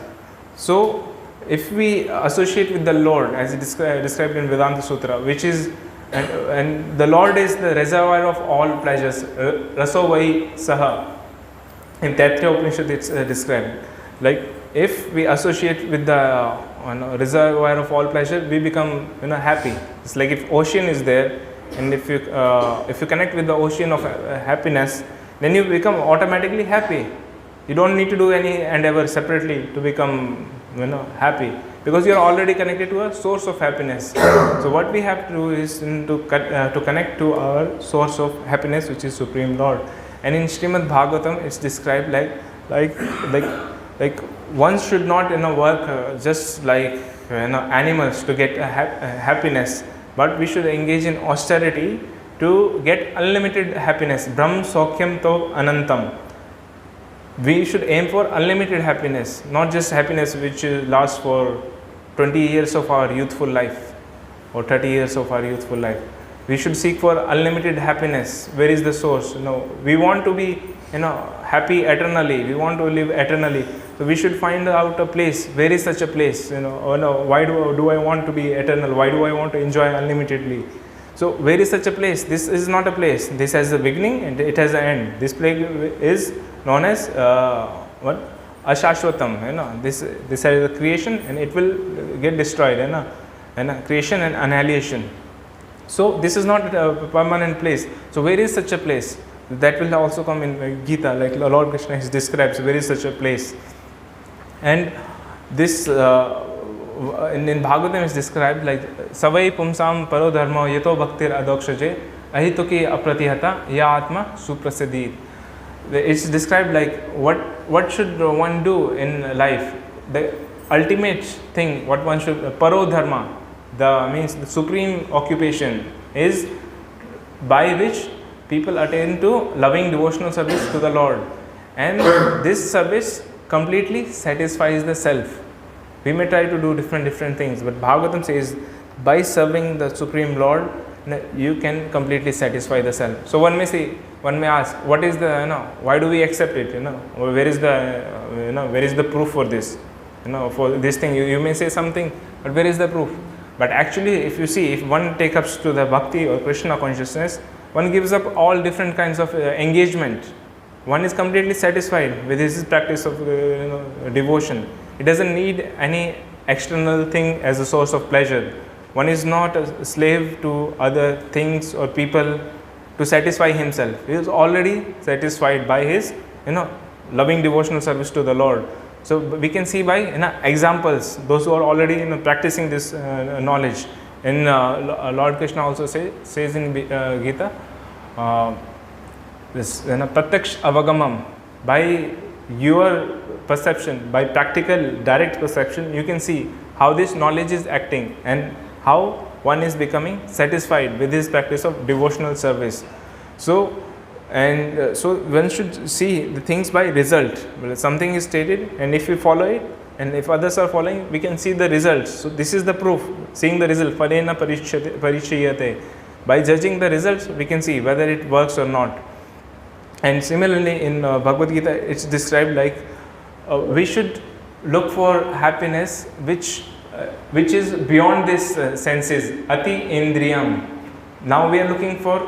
So if we associate with the Lord, as described in Vedanta Sutra, which is, and the Lord is the reservoir of all pleasures, Rasovai Saha. In Taittiriya Upanishad it's described. Like, if we associate with the reservoir of all pleasure, we become happy. It's like if ocean is there, and if you connect with the ocean of happiness, then you become automatically happy. You don't need to do any endeavor separately to become happy, because you are already connected to a source of happiness. So what we have to do is to connect to our source of happiness, which is Supreme Lord. And in Srimad Bhagavatam, it's described like one should not work just like animals to get happiness, but we should engage in austerity to get unlimited happiness. Brahm Sokyam To Anantam. We should aim for unlimited happiness, not just happiness which lasts for 20 years of our youthful life or 30 years of our youthful life. We should seek for unlimited happiness. Where is the source? We want to be happy eternally. We want to live eternally. So we should find out a place. Where is such a place? Why do I want to be eternal? Why do I want to enjoy unlimitedly? So where is such a place? This is not a place. This has a beginning and it has an end. This place is known as what? Ashashwatam. You know, this has a creation and it will get destroyed. You know, and creation and annihilation. So this is not a permanent place. So where is such a place? That will also come in Gita, like Lord Krishna describes where is such a place. And this in Bhagavatam is described like Savai Pumsam Paro Dharma Yato Bhaktir Adokshaje Ahituki Apratihata Ya Atma Suprasidit. It's described like what should one do in life. The ultimate thing, what one should, Paro Dharma, means the supreme occupation is by which people attain to loving devotional service to the Lord, and this service completely satisfies the self. We may try to do different things, but Bhagavatam says by serving the Supreme Lord, you can completely satisfy the self. So one may ask, what is the, why do we accept it? Where is the proof for this? For this thing, you may say something, but where is the proof? But actually, if you see, if one takes up to the bhakti or Krishna consciousness, one gives up all different kinds of engagement. One is completely satisfied with his practice of devotion. It doesn't need any external thing as a source of pleasure. One is not a slave to other things or people to satisfy himself. He is already satisfied by his loving devotional service to the Lord. So we can see by examples, those who are already practicing this knowledge. And Lord Krishna also says in Gita, this pratyaksh avagamam, by your perception, by practical direct perception, you can see how this knowledge is acting and how one is becoming satisfied with his practice of devotional service. So one should see the things by result. Well, something is stated, and if we follow it, and if others are following, we can see the results. So this is the proof, seeing the result. Pharena parichyate. By judging the results, we can see whether it works or not. And similarly, in Bhagavad Gita, it's described like we should look for happiness which is beyond this senses. Ati indriyam. Now we are looking for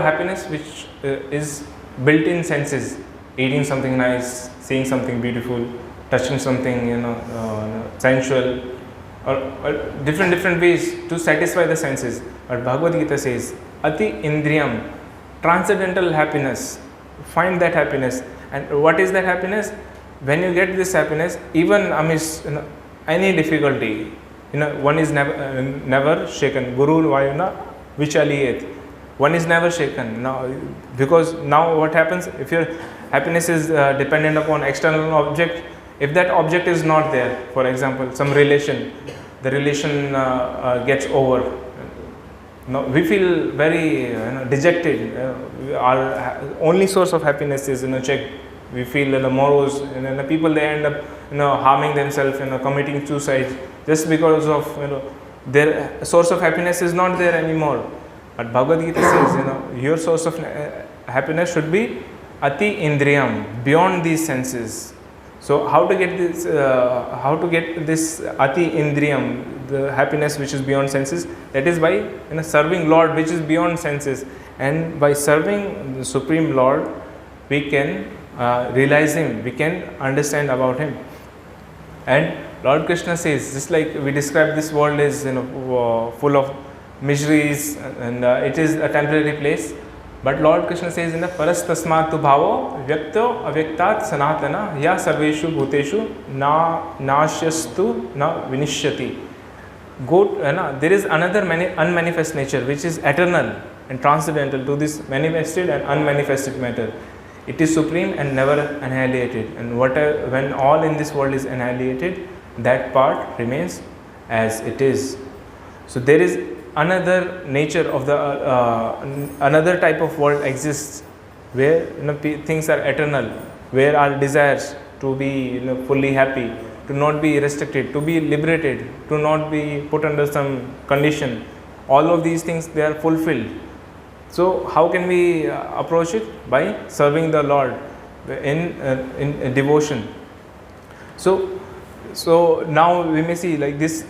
happiness which is built in senses. Eating something nice, seeing something beautiful, touching something sensual, or different ways to satisfy the senses. But Bhagavad Gita says, Ati indriyam, transcendental happiness. Find that happiness. And what is that happiness? When you get this happiness, even amidst any difficulty, one is never shaken. Guru vayuna vichaliyet. One is never shaken. Now, because now what happens, if your happiness is dependent upon external object, if that object is not there, for example, some relation, the relation gets over. Now we feel very dejected. Our only source of happiness is checked. We feel morose, and people, they end up harming themselves, committing suicide just because of their source of happiness is not there anymore. But Bhagavad Gita says, your source of happiness should be ati indriyam, beyond these senses. So how to get this? Ati indriyam, the happiness which is beyond senses? That is by serving Lord, which is beyond senses. And by serving the Supreme Lord, we can realize Him. We can understand about Him. And Lord Krishna says, just like we describe this world is full of miseries, and it is a temporary place. But Lord Krishna says in the parastasmatu bhavo vyakto avyaktat sanatana ya sarveshu bhuteshu na nasyastu na vinishyati. There is another unmanifest nature which is eternal and transcendental to this manifested and unmanifested matter. It is supreme and never annihilated. And when all in this world is annihilated, that part remains as it is. So there is another nature of the another type of world exists where things are eternal, where our desires to be fully happy, to not be restricted, to be liberated, to not be put under some condition, all of these things, they are fulfilled. So how can we approach it? By serving the Lord in devotion. So now we may see like this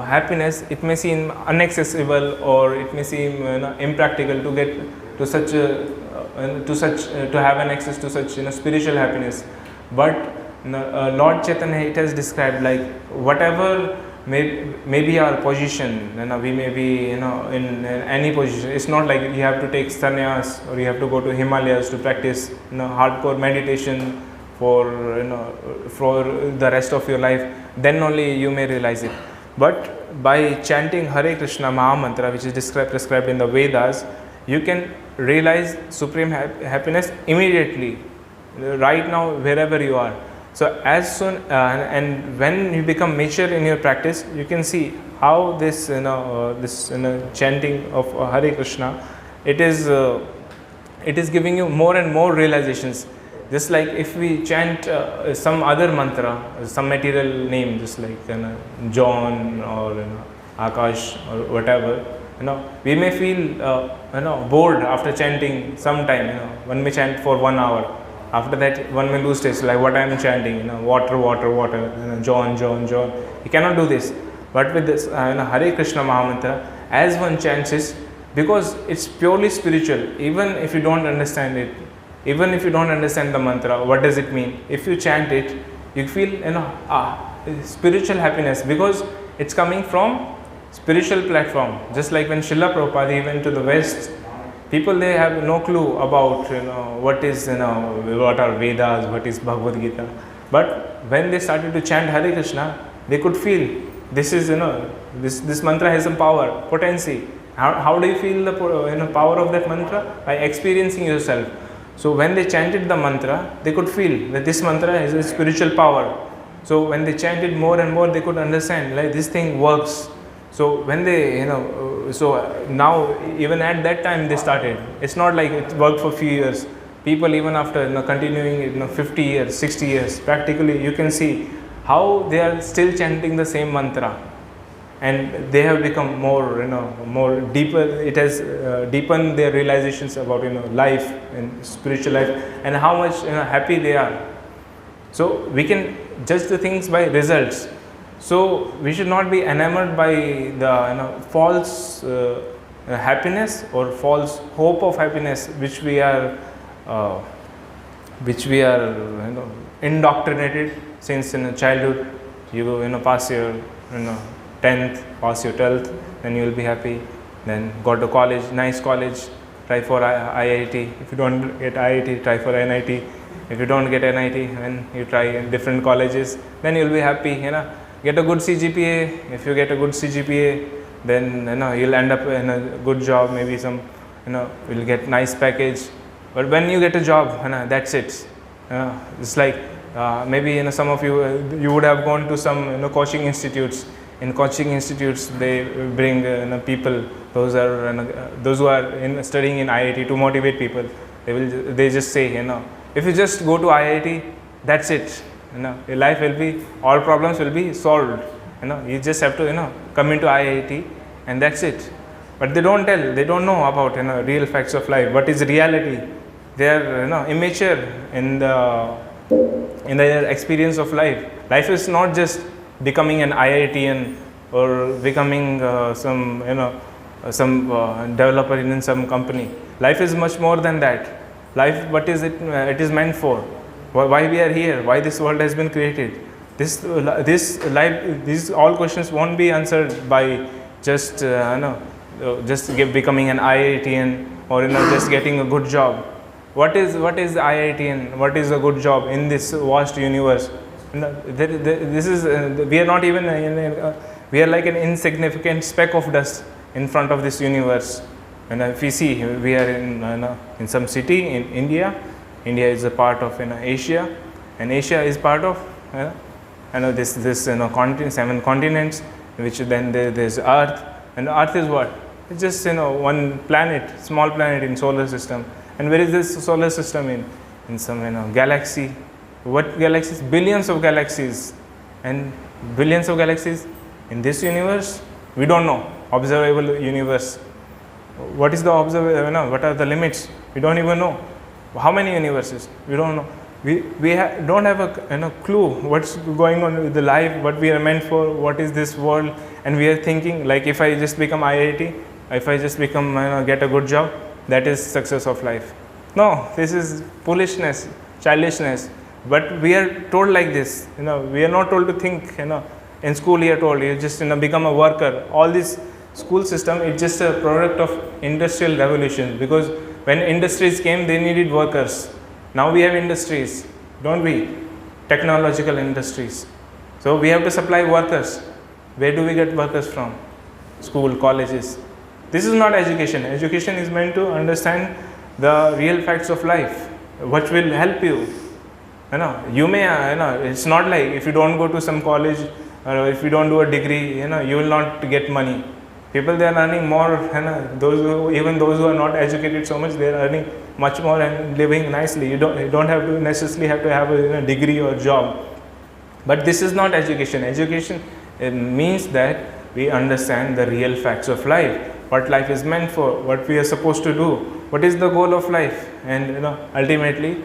happiness, it may seem inaccessible, or it may seem impractical to get to such to have an access to such spiritual happiness. But Lord Chaitanya, it has described like whatever may be our position, we may be in any position. It's not like you have to take sannyas or you have to go to Himalayas to practice hardcore meditation for the rest of your life. Then only you may realize it. But by chanting Hare Krishna Mahamantra, which is prescribed in the Vedas, you can realize supreme happiness immediately, right now, wherever you are. So as soon and when you become mature in your practice, you can see how this chanting of Hare Krishna, it is giving you more and more realizations. Just like if we chant some other mantra, some material name, just like John or Akash or whatever, we may feel bored after chanting sometime. One may chant for 1 hour. After that, one may lose taste, like what I am chanting, water, water, water, John, John, John. You cannot do this. But with this Hare Krishna Mahamantra, as one chants it, because it's purely spiritual, even if you don't understand it, even if you don't understand the mantra, what does it mean? If you chant it, you feel spiritual happiness, because it's coming from spiritual platform. Just like when Srila Prabhupada he went to the West, people they have no clue about what is what are Vedas, what is Bhagavad Gita. But when they started to chant Hare Krishna, they could feel this is this mantra has some power, potency. How do you feel the power of that mantra? By experiencing yourself. So when they chanted the mantra, they could feel that this mantra has a spiritual power. So when they chanted more and more, they could understand like this thing works. So when they so now even at that time they started. It's not like it worked for few years. People even after continuing 50 years, 60 years, practically you can see how they are still chanting the same mantra, and they have become more more deeper. It has deepened their realizations about life and spiritual life, and how much happy they are. So we can judge the things by results. So we should not be enamored by the false happiness or false hope of happiness which we are indoctrinated since childhood. You pass your 10th, pass your 12th, then you will be happy. Then go to college, nice college, try for IIT. If you don't get IIT, try for NIT. If you don't get NIT, then you try different colleges. Then you will be happy. Get a good CGPA. If you get a good CGPA, then you'll end up in a good job. Maybe some you'll get nice package. But when you get a job, that's it. It's like maybe some of you would have gone to some coaching institutes. In coaching institutes, they bring people. Those who are studying in IIT to motivate people. They just say if you just go to IIT, that's it. Your life will be, all problems will be solved. You just have to come into IIT, and that's it. But they don't know about real facts of life. What is reality? They are immature in their experience of life. Life is not just becoming an IITian or becoming some developer in some company. Life is much more than that. Life, what is it? It is meant for. Why we are here? Why this world has been created? This life, these all questions won't be answered by just becoming an IITian or just getting a good job. What is IITian? What is a good job in this vast universe? This is we are not even we are like an insignificant speck of dust in front of this universe. And if we see, we are in some city in India. India is a part of Asia, and Asia is part of this continent, 7 continents, which then there's Earth, and Earth is what? It's just one planet, small planet in solar system. And where is this solar system in? In some galaxy. What galaxies? Billions of galaxies, and billions of galaxies in this universe. We don't know. Observable universe. What is the observable? What are the limits? We don't even know. How many universes? We don't know. We don't have a clue what's going on with the life, what we are meant for, what is this world, and we are thinking like if I just become IIT, if I just become get a good job, that is success of life. No, this is foolishness, childishness. But we are told like this. We are not told to think. In school you are told you just become a worker. All this school system is just a product of industrial revolution, because when industries came, they needed workers. Now we have industries, don't we? Technological industries. So we have to supply workers. Where do we get workers from? School, colleges. This is not education. Education is meant to understand the real facts of life, what will help you. You may, it's not like if you don't go to some college or if you don't do a degree, you will not get money. People, they are earning more, even those who are not educated so much, they are earning much more and living nicely. You don't have to necessarily have to have a degree or job. But this is not education. Education means that we understand the real facts of life, what life is meant for, what we are supposed to do, what is the goal of life, and ultimately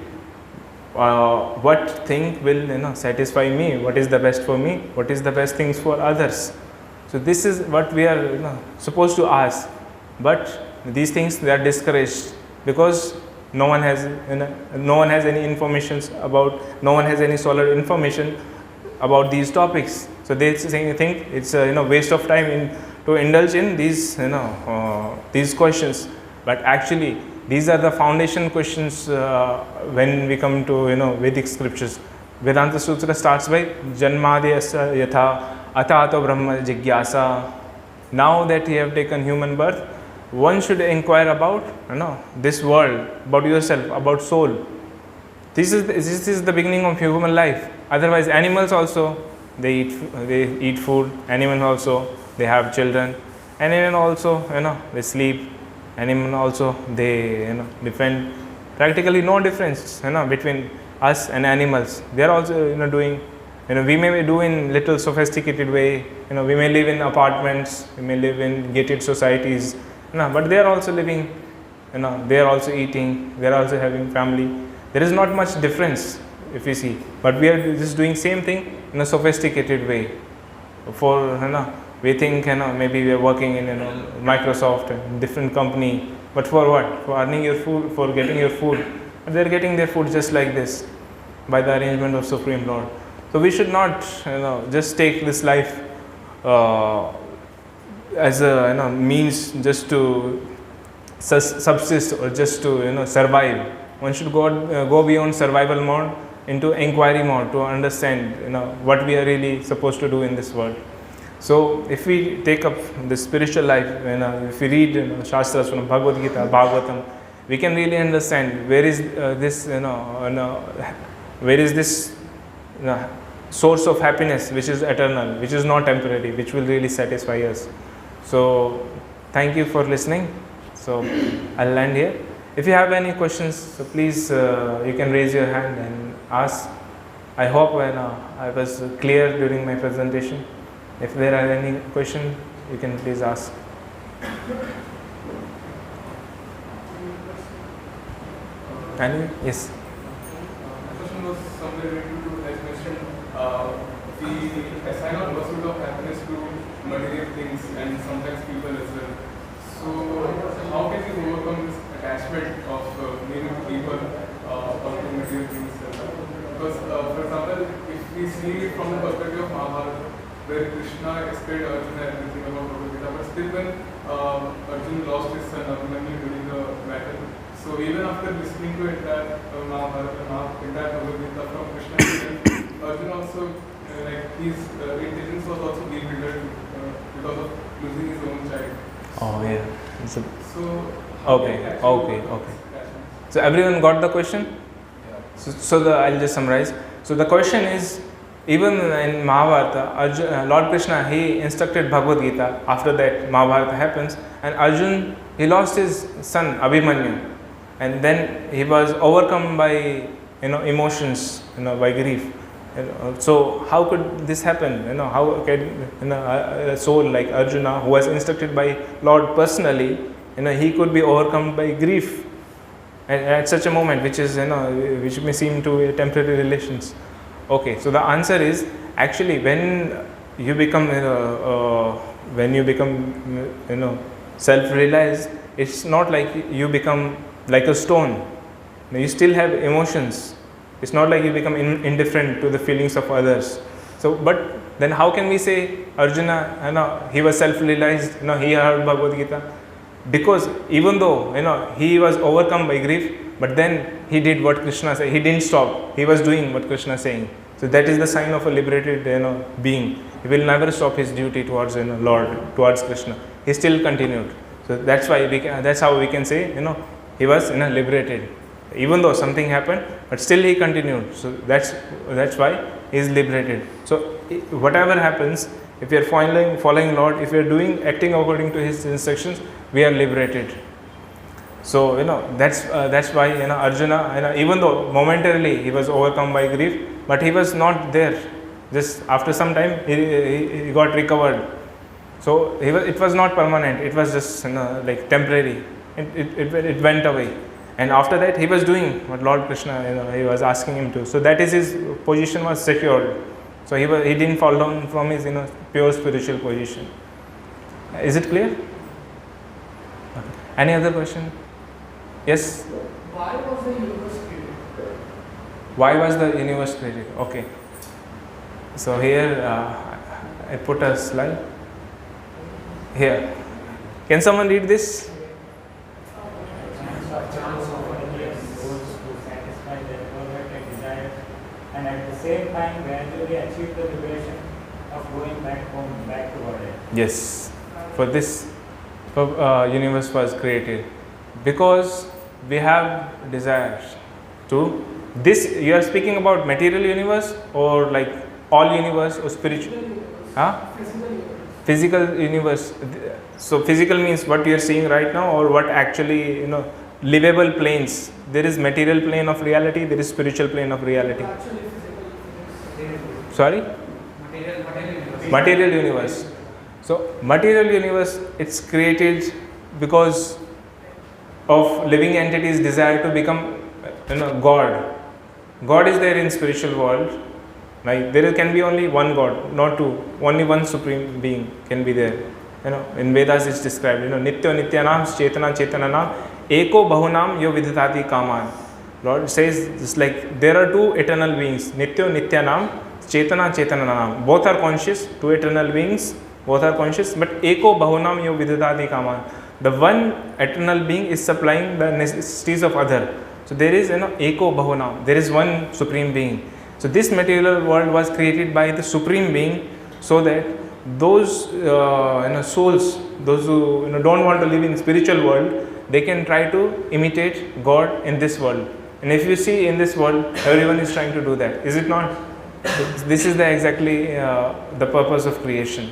what thing will satisfy me, what is the best for me, what is the best things for others. So this is what we are supposed to ask. But these things, they are discouraged because no one has any information about, no one has any solid information about these topics. So they think it's a waste of time to indulge in these these questions. But actually these are the foundation questions when we come to Vedic scriptures. Vedanta Sutra starts by Janmadhyasya yatha atato brahma jigyasa. Now that you have taken human birth, one should inquire about this world, about yourself, about soul. This is the beginning of human life. Otherwise, animals also they eat food. Animals also they have children. Animals also they sleep. Animals also they defend. Practically no difference between us and animals. They are also doing. We may do in little sophisticated way. We may live in apartments. We may live in gated societies. But they are also living. They are also eating. They are also having family. There is not much difference if we see. But we are just doing same thing in a sophisticated way. For we think maybe we are working in Microsoft, different company. But for what? For earning your food, for getting your food. They are getting their food just like this, by the arrangement of Supreme Lord. So we should not just take this life as a means just to subsist or just to survive. One should go beyond survival mode into inquiry mode to understand what we are really supposed to do in this world. So if we take up the spiritual life, if we read Shastras from Bhagavad Gita, Bhagavatam, we can really understand where is this source of happiness which is eternal, which is not temporary, which will really satisfy us. So thank you for listening. So I'll land here. If you have any questions, so please you can raise your hand and ask. I hope I was clear during my presentation. If there are any questions, you can please ask. Any? Yes. My question was somewhere related to, as mentioned, we assign our pursuit of happiness to material things and sometimes people as well. So how can we overcome this attachment of needing people or to material things? Because for example, if we see it from the perspective of Mahabharata, where Krishna explained Arjuna everything about Bhagavad Gita, but still when Arjuna lost his son Abhimanyu during the battle, so even after listening to entire Mahabharata, entire Bhagavad Gita from Krishna himself, Arjuna also, his intelligence was also bewildered because of losing his own child. Oh yeah. So okay. So everyone got the question? Yeah. So I'll just summarize. So the question is, even in Mahabharata, Lord Krishna, he instructed Bhagavad Gita. After that, Mahabharata happens, and Arjun, he lost his son Abhimanyu, and then he was overcome by emotions, by grief. So how could this happen? How can a soul like Arjuna, who was instructed by Lord personally, he could be overcome by grief? at such a moment, which is, which may seem to be temporary relations. Okay, so the answer is actually when you become self-realized, it's not like you become like a stone. You still have emotions. It's not like you become indifferent to the feelings of others. So, but then how can we say Arjuna, he was self-realized, he heard Bhagavad Gita? Because even though, he was overcome by grief, but then he did what Krishna said. He didn't stop. He was doing what Krishna is saying. So that is the sign of a liberated, being. He will never stop his duty towards, Lord, towards Krishna. He still continued. So that's why that's how we can say, he was, liberated. Even though something happened, but still he continued. So that's why he is liberated. So whatever happens, if we are following Lord, if we are acting according to His instructions, we are liberated. So that's why Arjuna, even though momentarily he was overcome by grief, but he was not there. Just after some time, he got recovered. So it was not permanent. It was just like temporary. It went away. And after that, he was doing what Lord Krishna, he was asking him to. So that is his position was secured. So he didn't fall down from his, pure spiritual position. Is it clear? Okay. Any other question? Yes? Why was the universe created? Why was the universe created? Okay. So here I put a slide. Here. Can someone read this? And at the same time gradually achieve the liberation of going back home, back to Godhead. Yes, for this universe was created because we have desires to this. You are speaking about material universe or like all universe or spiritual? Physical universe. So physical means what you are seeing right now, or what actually livable planes. There is material plane of reality, there is spiritual plane of reality. Sorry? Material universe. So material universe, it's created because of living entities' desire to become God. God is there in spiritual world. Like there can be only one God, not two. Only one supreme being can be there. In Vedas it's described. Nitya Nityanam Chetana Chetananam Eko Bahunam Yo Vidhitati Kaman. Lord says just like there are two eternal beings, Nitya Nityanam Chetana Chetananam. Both are conscious, two eternal beings, both are conscious, but Eko Bahunam Yo Vidhitati Kaman. The one eternal being is supplying the necessities of other. So there is Eko Bahunam. There is one supreme being. So this material world was created by the supreme being, so that those souls, those who don't want to live in spiritual world, they can try to imitate God in this world. And if you see in this world, everyone is trying to do that. Is it not? This is exactly the purpose of creation.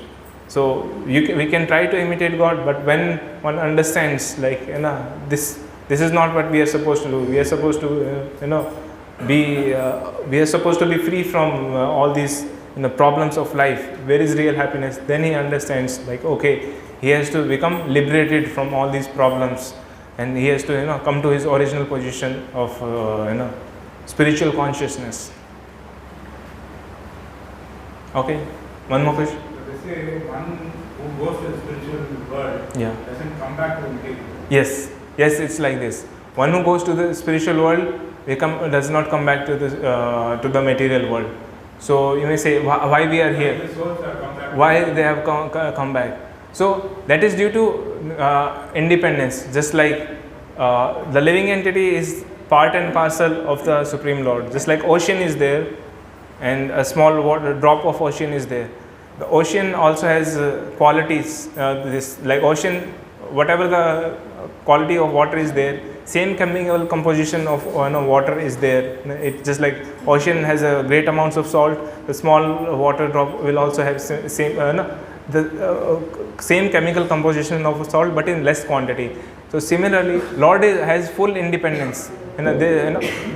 So we can try to imitate God, but when one understands like this is not what we are supposed to do. We are supposed to we are supposed to be free from all these problems of life. Where is real happiness? Then he understands like, okay, he has to become liberated from all these problems, and he has to come to his original position of spiritual consciousness. Okay, one more question. They say one who goes to the spiritual world doesn't come back to the material. Yes, it's like this. One who goes to the spiritual world does not come back to the material world. So you may say, why we are here? Why they have come back? So that is due to independence. Just like the living entity is part and parcel of the Supreme Lord. Just like ocean is there, and a small drop of ocean is there. The ocean also has qualities. This like ocean, whatever the quality of water is there, same chemical composition of water is there. It just like ocean has a great amounts of salt. The small water drop will also have same same chemical composition of salt, but in less quantity. So similarly, Lord has full independence.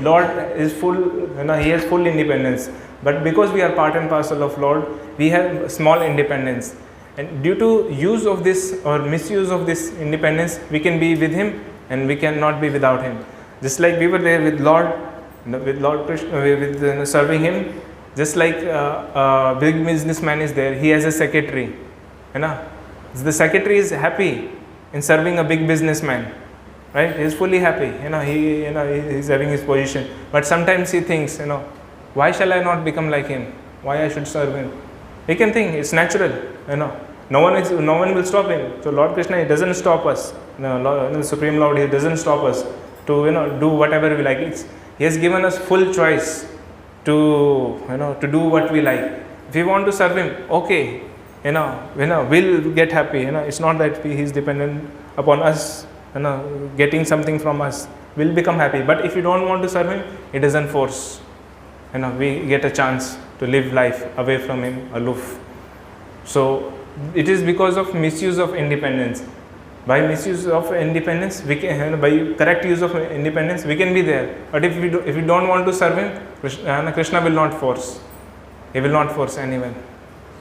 Lord is full. He has full independence. But because we are part and parcel of Lord, we have small independence. And due to use of this or misuse of this independence, we can be with Him and we cannot be without Him. Just like we were there with Lord Krishna, with serving him. Just like a big businessman is there, he has a secretary. The secretary is happy in serving a big businessman, right? He is fully happy. He's having his position. But sometimes he thinks, why shall I not become like him? Why I should serve him? He can think it's natural. No one will stop him. So Lord Krishna, he doesn't stop us. The Supreme Lord, he doesn't stop us to do whatever we like. He has given us full choice to do what we like. If we want to serve him, okay, we'll get happy. It's not that he is dependent upon us, getting something from us. We'll become happy. But if you don't want to serve him, he doesn't force. We get a chance to live life away from him, aloof. So it is because of misuse of independence. By misuse of independence, we can, by correct use of independence, we can be there. But if we don't want to serve him, Krishna will not force. He will not force anyone.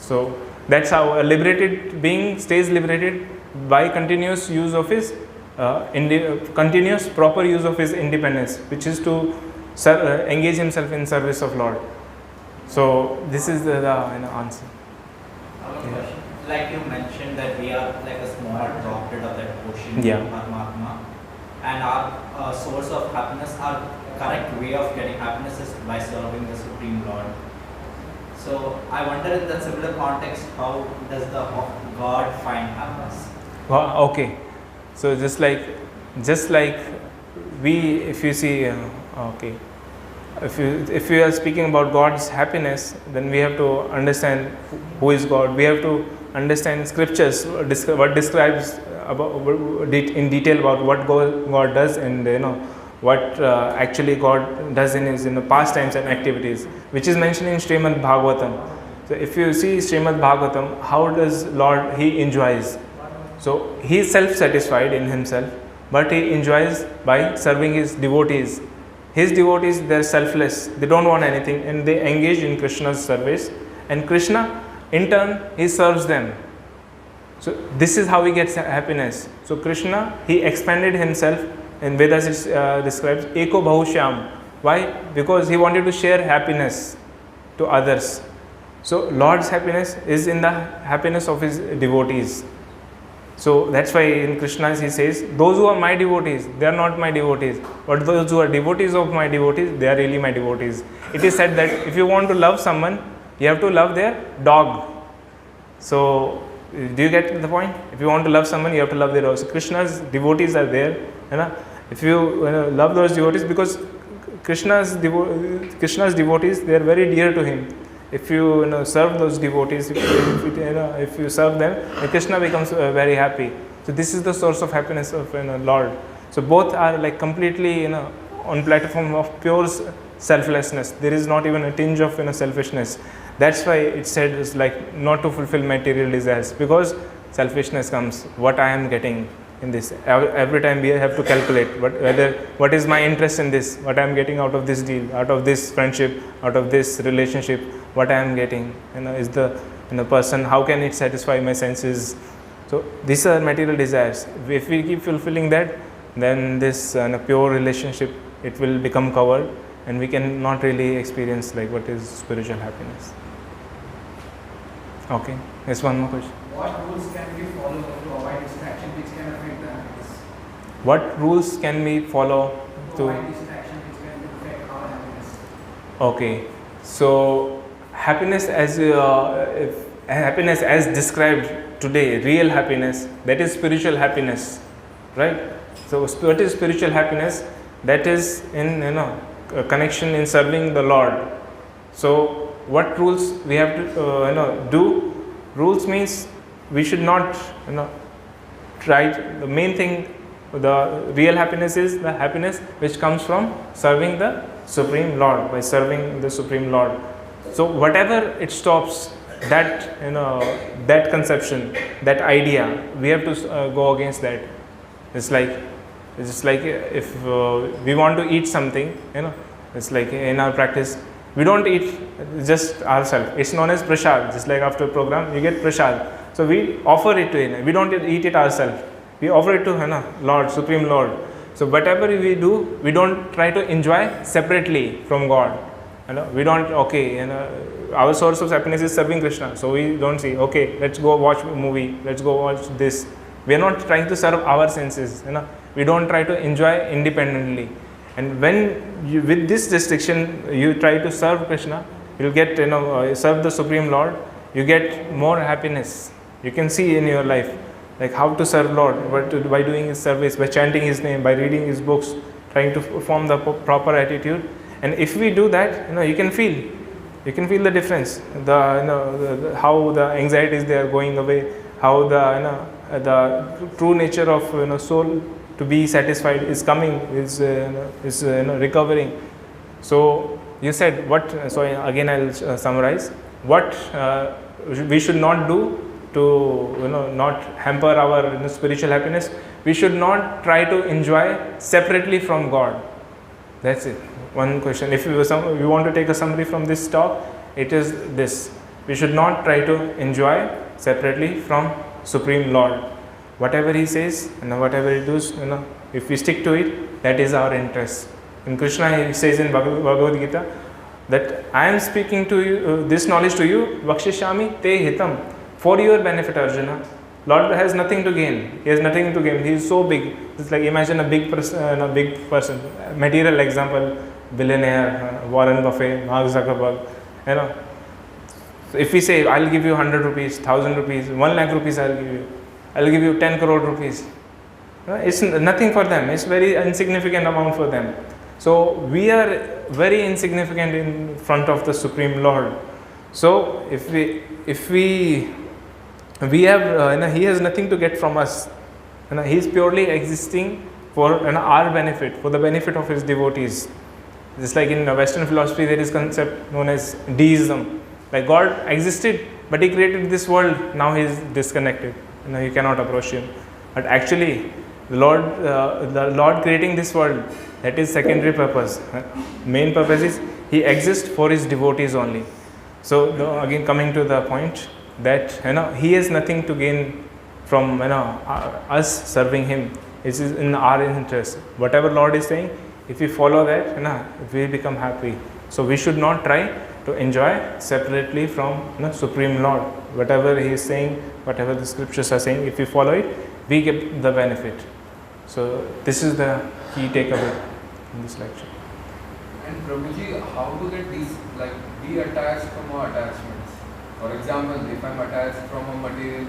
So that's how a liberated being stays liberated by continuous use of his continuous proper use of his independence, which is to engage himself in service of Lord. So this is the answer. Yeah. Like you mentioned that we are like a small droplet of that ocean, Paramatma, and our source of happiness, our correct way of getting happiness is by serving the Supreme Lord. So I wonder in that similar context, how does the God find happiness? Okay, so just like we, if you see, if you are speaking about God's happiness, then we have to understand who is God. We have to understand scriptures, what describes in detail about what God does, and what actually God does in his past times and activities, which is mentioned in Srimad Bhagavatam. So if you see Srimad Bhagavatam, how does Lord, he enjoys. So he is self-satisfied in himself, but he enjoys by serving his devotees. His devotees, they are selfless, they don't want anything, and they engage in Krishna's service, and Krishna in turn, he serves them. So this is how he gets happiness. So Krishna, he expanded himself, in Vedas it describes Eko Bahushyam. Why? Because he wanted to share happiness to others. So Lord's happiness is in the happiness of his devotees. So that's why in Krishna he says, those who are my devotees, they are not my devotees. But those who are devotees of my devotees, they are really my devotees. It is said that if you want to love someone, you have to love their dog. So do you get the point? If you want to love someone, you have to love their dog. So Krishna's devotees are there. If you love those devotees, because Krishna's devotees, they are very dear to him. If you serve those devotees, if you serve them, Krishna becomes very happy. So this is the source of happiness of Lord. So both are like completely on platform of pure selflessness. There is not even a tinge of selfishness. That's why it said is like not to fulfill material desires, because selfishness comes. What I am getting in this, every time we have to calculate what is my interest in this, what I am getting out of this deal, out of this friendship, out of this relationship, what I am getting, is the person, how can it satisfy my senses. So these are material desires. If we keep fulfilling that, then this pure relationship, it will become covered, and we can not really experience like what is spiritual happiness. Okay, there's one more question. What rules can we follow to avoid distraction which can affect the happiness? What rules can we follow to avoid distraction which can affect our happiness? Okay, so happiness as described today, real happiness, that is spiritual happiness, right? So what is spiritual happiness? That is in a connection in serving the Lord. So what rules we have to do? Rules means we should not try. The main thing, the real happiness is the happiness which comes from serving the Supreme Lord, by serving the Supreme Lord. So whatever it stops, that that conception, that idea, we have to go against that. It's just like if we want to eat something, it's like in our practice, we don't eat just ourselves. It's known as prasad. Just like after program, you get prasad. So we offer it to Him. We don't eat it ourselves. We offer it to Lord, Supreme Lord. So whatever we do, we don't try to enjoy separately from God. We don't, our source of happiness is serving Krishna. So we don't say, okay, let's go watch a movie, let's go watch this. We are not trying to serve our senses. We don't try to enjoy independently. And when you, with this restriction, you try to serve Krishna, you'll get, serve the Supreme Lord, you get more happiness. You can see in your life, like how to serve Lord, by doing His service, by chanting His name, by reading His books, trying to form the proper attitude. And if we do that, you can feel the difference. How the anxieties they are going away, how the true nature of soul to be satisfied is coming, is recovering. So you said what? So again I'll summarize what we should not do to not hamper our spiritual happiness. We should not try to enjoy separately from God. That's it. One question. If we want to take a summary from this talk, it is this: we should not try to enjoy separately from Supreme Lord. Whatever He says and whatever He does, if we stick to it, that is our interest. In Krishna, He says in Bhagavad Gita that I am speaking to you, this knowledge to you, Vakshishami te hitam, for your benefit, Arjuna. Lord has nothing to gain. He has nothing to gain. He is so big. It's like imagine a big person. Material example, billionaire, Warren Buffett, Mark Zuckerberg. So if we say, I'll give you 100 rupees, 1000 rupees, 1 lakh rupees, I'll give you 10 crore rupees. It's nothing for them. It's very insignificant amount for them. So we are very insignificant in front of the Supreme Lord. So if we have, He has nothing to get from us. He is purely existing for our benefit, for the benefit of His devotees. Just like in Western philosophy, there is concept known as deism. Like God existed, but He created this world. Now He is disconnected. You cannot approach Him. But actually, the Lord creating this world, that is secondary purpose. Main purpose is He exists for His devotees only. So again, coming to the point that He has nothing to gain from us serving Him. It is in our interest. Whatever Lord is saying, if we follow that, we become happy. So we should not try to enjoy separately from Supreme Lord. Whatever He is saying, whatever the scriptures are saying, if we follow it, we get the benefit. So this is the key takeaway in this lecture. And Prabhuji, how to get these, like, detached from our attachments? For example, if I'm attached from a material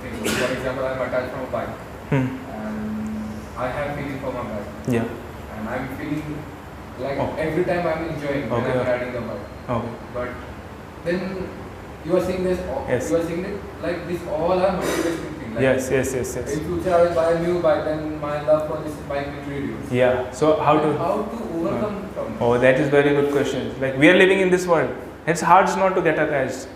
thing, for example, I'm attached from a bike, and I have feeling for my bike. Yeah. And I'm feeling like every time I'm enjoying when I'm riding the bike. Okay. But then you are saying this, Yes. you are saying it like this all are materialistic things. Like Yes. in future I will buy a new bike, then my love for this bike will reduce. Yeah. So how to overcome from? Oh, that is very good question. Like we are living in this world. It's hard not to get attached.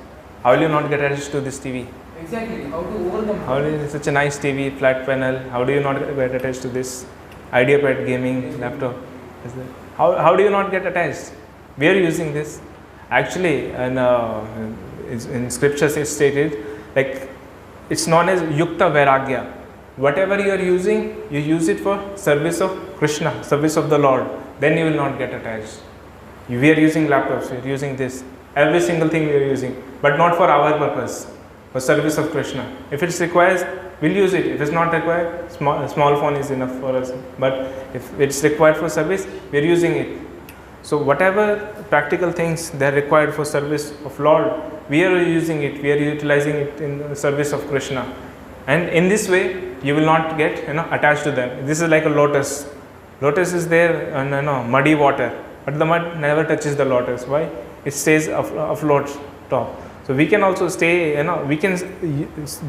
How will you not get attached to this TV? Exactly. How to overcome? How is such a nice TV, flat panel? How do you not get attached to this IdeaPad gaming laptop? How do you not get attached? We are using this. Actually, in scriptures it's stated, like it's known as Yukta Vairagya. Whatever you are using, you use it for service of Krishna, service of the Lord. Then you will not get attached. We are using laptops, we are using this. Every single thing we are using, but not for our purpose, for service of Krishna. If it requires, we'll use it. If it's not required, small phone is enough for us. But if it's required for service, we are using it. So whatever practical things they are required for service of Lord, we are using it. We are utilizing it in the service of Krishna. And in this way, you will not get attached to them. This is like a lotus. Lotus is there on muddy water, but the mud never touches the lotus. Why? It stays afloat top. So we can also stay, we can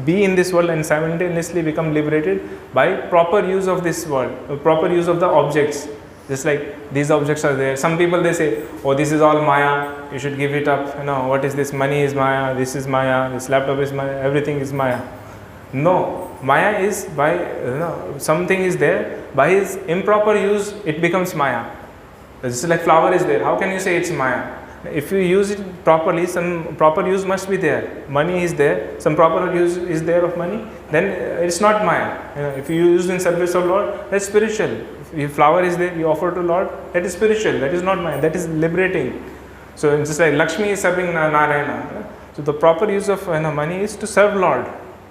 be in this world and simultaneously become liberated by proper use of this world, proper use of the objects. Just like these objects are there. Some people they say, oh, this is all Maya, you should give it up. What is this? Money is Maya, this is Maya, this laptop is Maya, everything is Maya. No, Maya is by, something is there, by his improper use, it becomes Maya. Just like flower is there, how can you say it's Maya? If you use it properly, some proper use must be there. Money is there, some proper use is there of money, then it's not Maya. If you use in service of Lord, that's spiritual. if flower is there, you offer to Lord, that is spiritual, that is not Maya, that is liberating. So it's just like Lakshmi is serving Narayana. So the proper use of money is to serve Lord.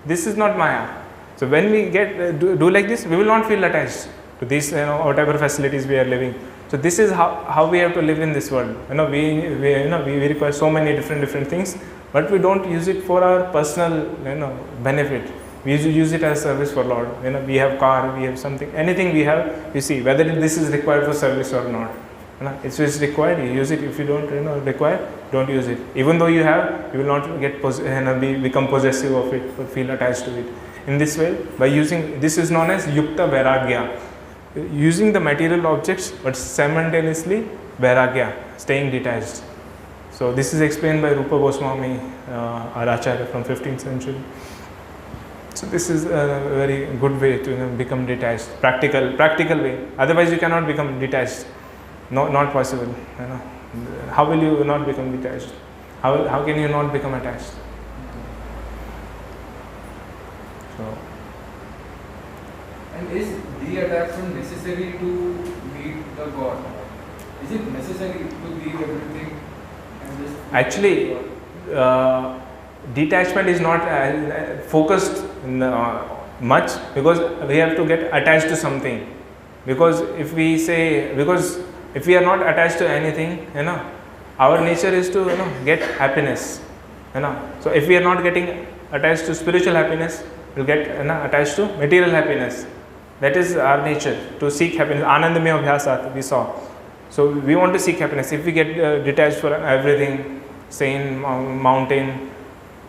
This is not Maya. So when we get do like this, we will not feel attached to these whatever facilities we are living. So this is how we have to live in this world. We require so many different things, but we don't use it for our personal benefit. We use it as service for Lord. We have car, we have something, anything we have, you see whether this is required for service or not. If it's required, you use it. If you don't require, don't use it. Even though you have, you will not get become possessive of it or feel attached to it. In this way, by using, this is known as Yukta Vairagya. Using the material objects, but simultaneously Vairagya, staying detached. So this is explained by Rupa Goswami, our Acharya from 15th century. So this is a very good way to become detached, practical way. Otherwise you cannot become detached. No, not possible. How will you not become detached? How can you not become attached? So. And is de-attachment necessary to meet the God? Is it necessary to leave everything and just actually detachment is not focused much, because we have to get attached to something. Because if we are not attached to anything, our nature is to get happiness. So if we are not getting attached to spiritual happiness, we'll get attached to material happiness. That is our nature, to seek happiness. Anandamaya abhyasat, we saw. So we want to seek happiness. If we get detached from everything, say in mountain,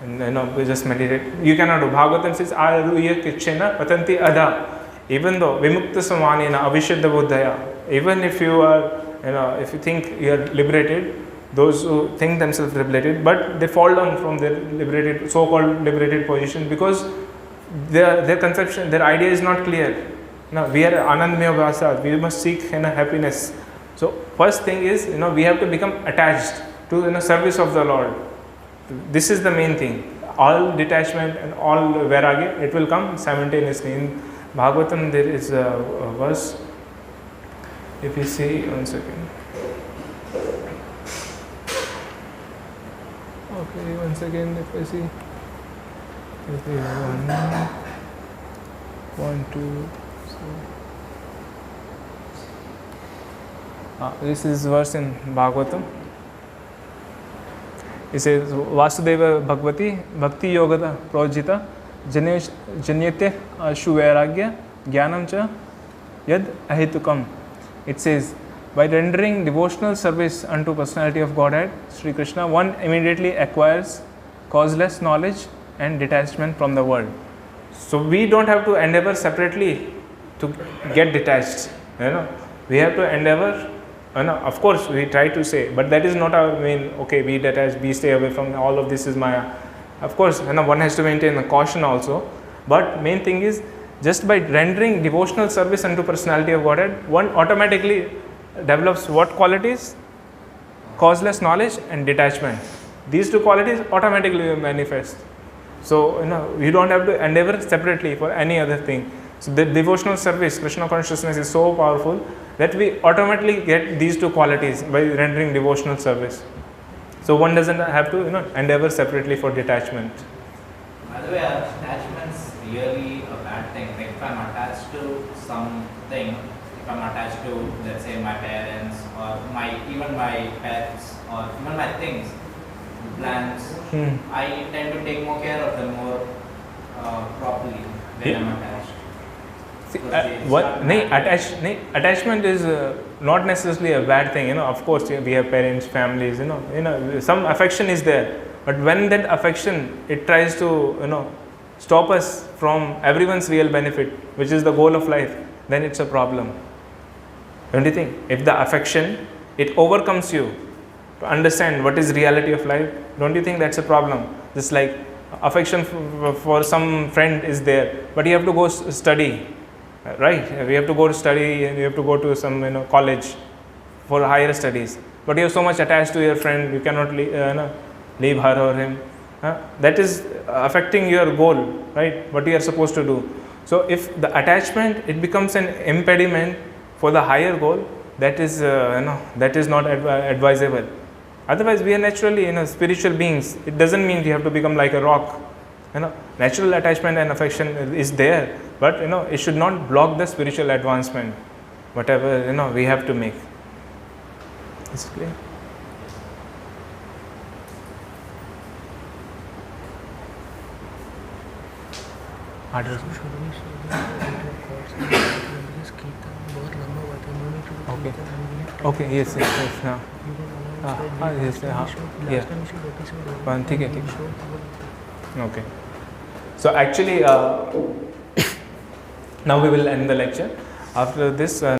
and we just meditate, you cannot do. Bhagavatam says, Aruya kichena patanti adha. Even though vimukta samanena avishuddha buddhaya, even if you are, if you think you are liberated, those who think themselves liberated, but they fall down from their liberated, so-called liberated position, because their conception, their idea is not clear. We are anandamaya bhasa, we must seek happiness. So first thing is, we have to become attached to service of the Lord. This is the main thing. All detachment and all vairagya, it will come simultaneously. In Bhagavatam there is a verse, if you see, 1 second. Okay, 1 second, if I see. Okay, 1, 2, so. This is verse in Bhagavatam. It says, Vasudeva Bhagavati Bhakti Yogata Projita Janyate Ashu Vairagya Jnanam Cha Yad Ahitukam. It says, by rendering devotional service unto personality of Godhead, Sri Krishna, one immediately acquires causeless knowledge and detachment from the world. So we don't have to endeavor separately to get detached. We have to endeavor. Of course, we try to say, but that is not our main. Okay, be detached, be stay away from all of this is Maya. Of course, one has to maintain the caution also. But main thing is, just by rendering devotional service unto personality of Godhead, one automatically develops what qualities? Causeless knowledge and detachment. These two qualities automatically manifest. So you don't have to endeavor separately for any other thing. So the devotional service, Krishna consciousness is so powerful that we automatically get these two qualities by rendering devotional service. So one doesn't have to endeavor separately for detachment. By the way, attachment's really a bad thing. Like if I'm attached to something, if I'm attached to, let's say, my parents or even my pets or even my things, plants, I tend to take more care of them more properly when I'm attached. Attachment is not necessarily a bad thing. Of course, we have parents, families. Some affection is there, but when that affection it tries to stop us from everyone's real benefit, which is the goal of life, then it's a problem. Don't you think? If the affection it overcomes you to understand what is reality of life, don't you think that's a problem? Just like affection for some friend is there, but you have to go study. Right, we have to go to study and you have to go to some college for higher studies. But you are so much attached to your friend, you cannot leave her or him. That is affecting your goal, right? What you are supposed to do. So if the attachment it becomes an impediment for the higher goal, that is that is not advisable. Otherwise, we are naturally spiritual beings. It doesn't mean you have to become like a rock. Natural attachment and affection is there, but it should not block the spiritual advancement, whatever we have to make. Is it clear? Harder. Okay. Okay. Yes. Now. Yes. Yeah. ठीक है. Okay. So actually, now we will end the lecture. After this.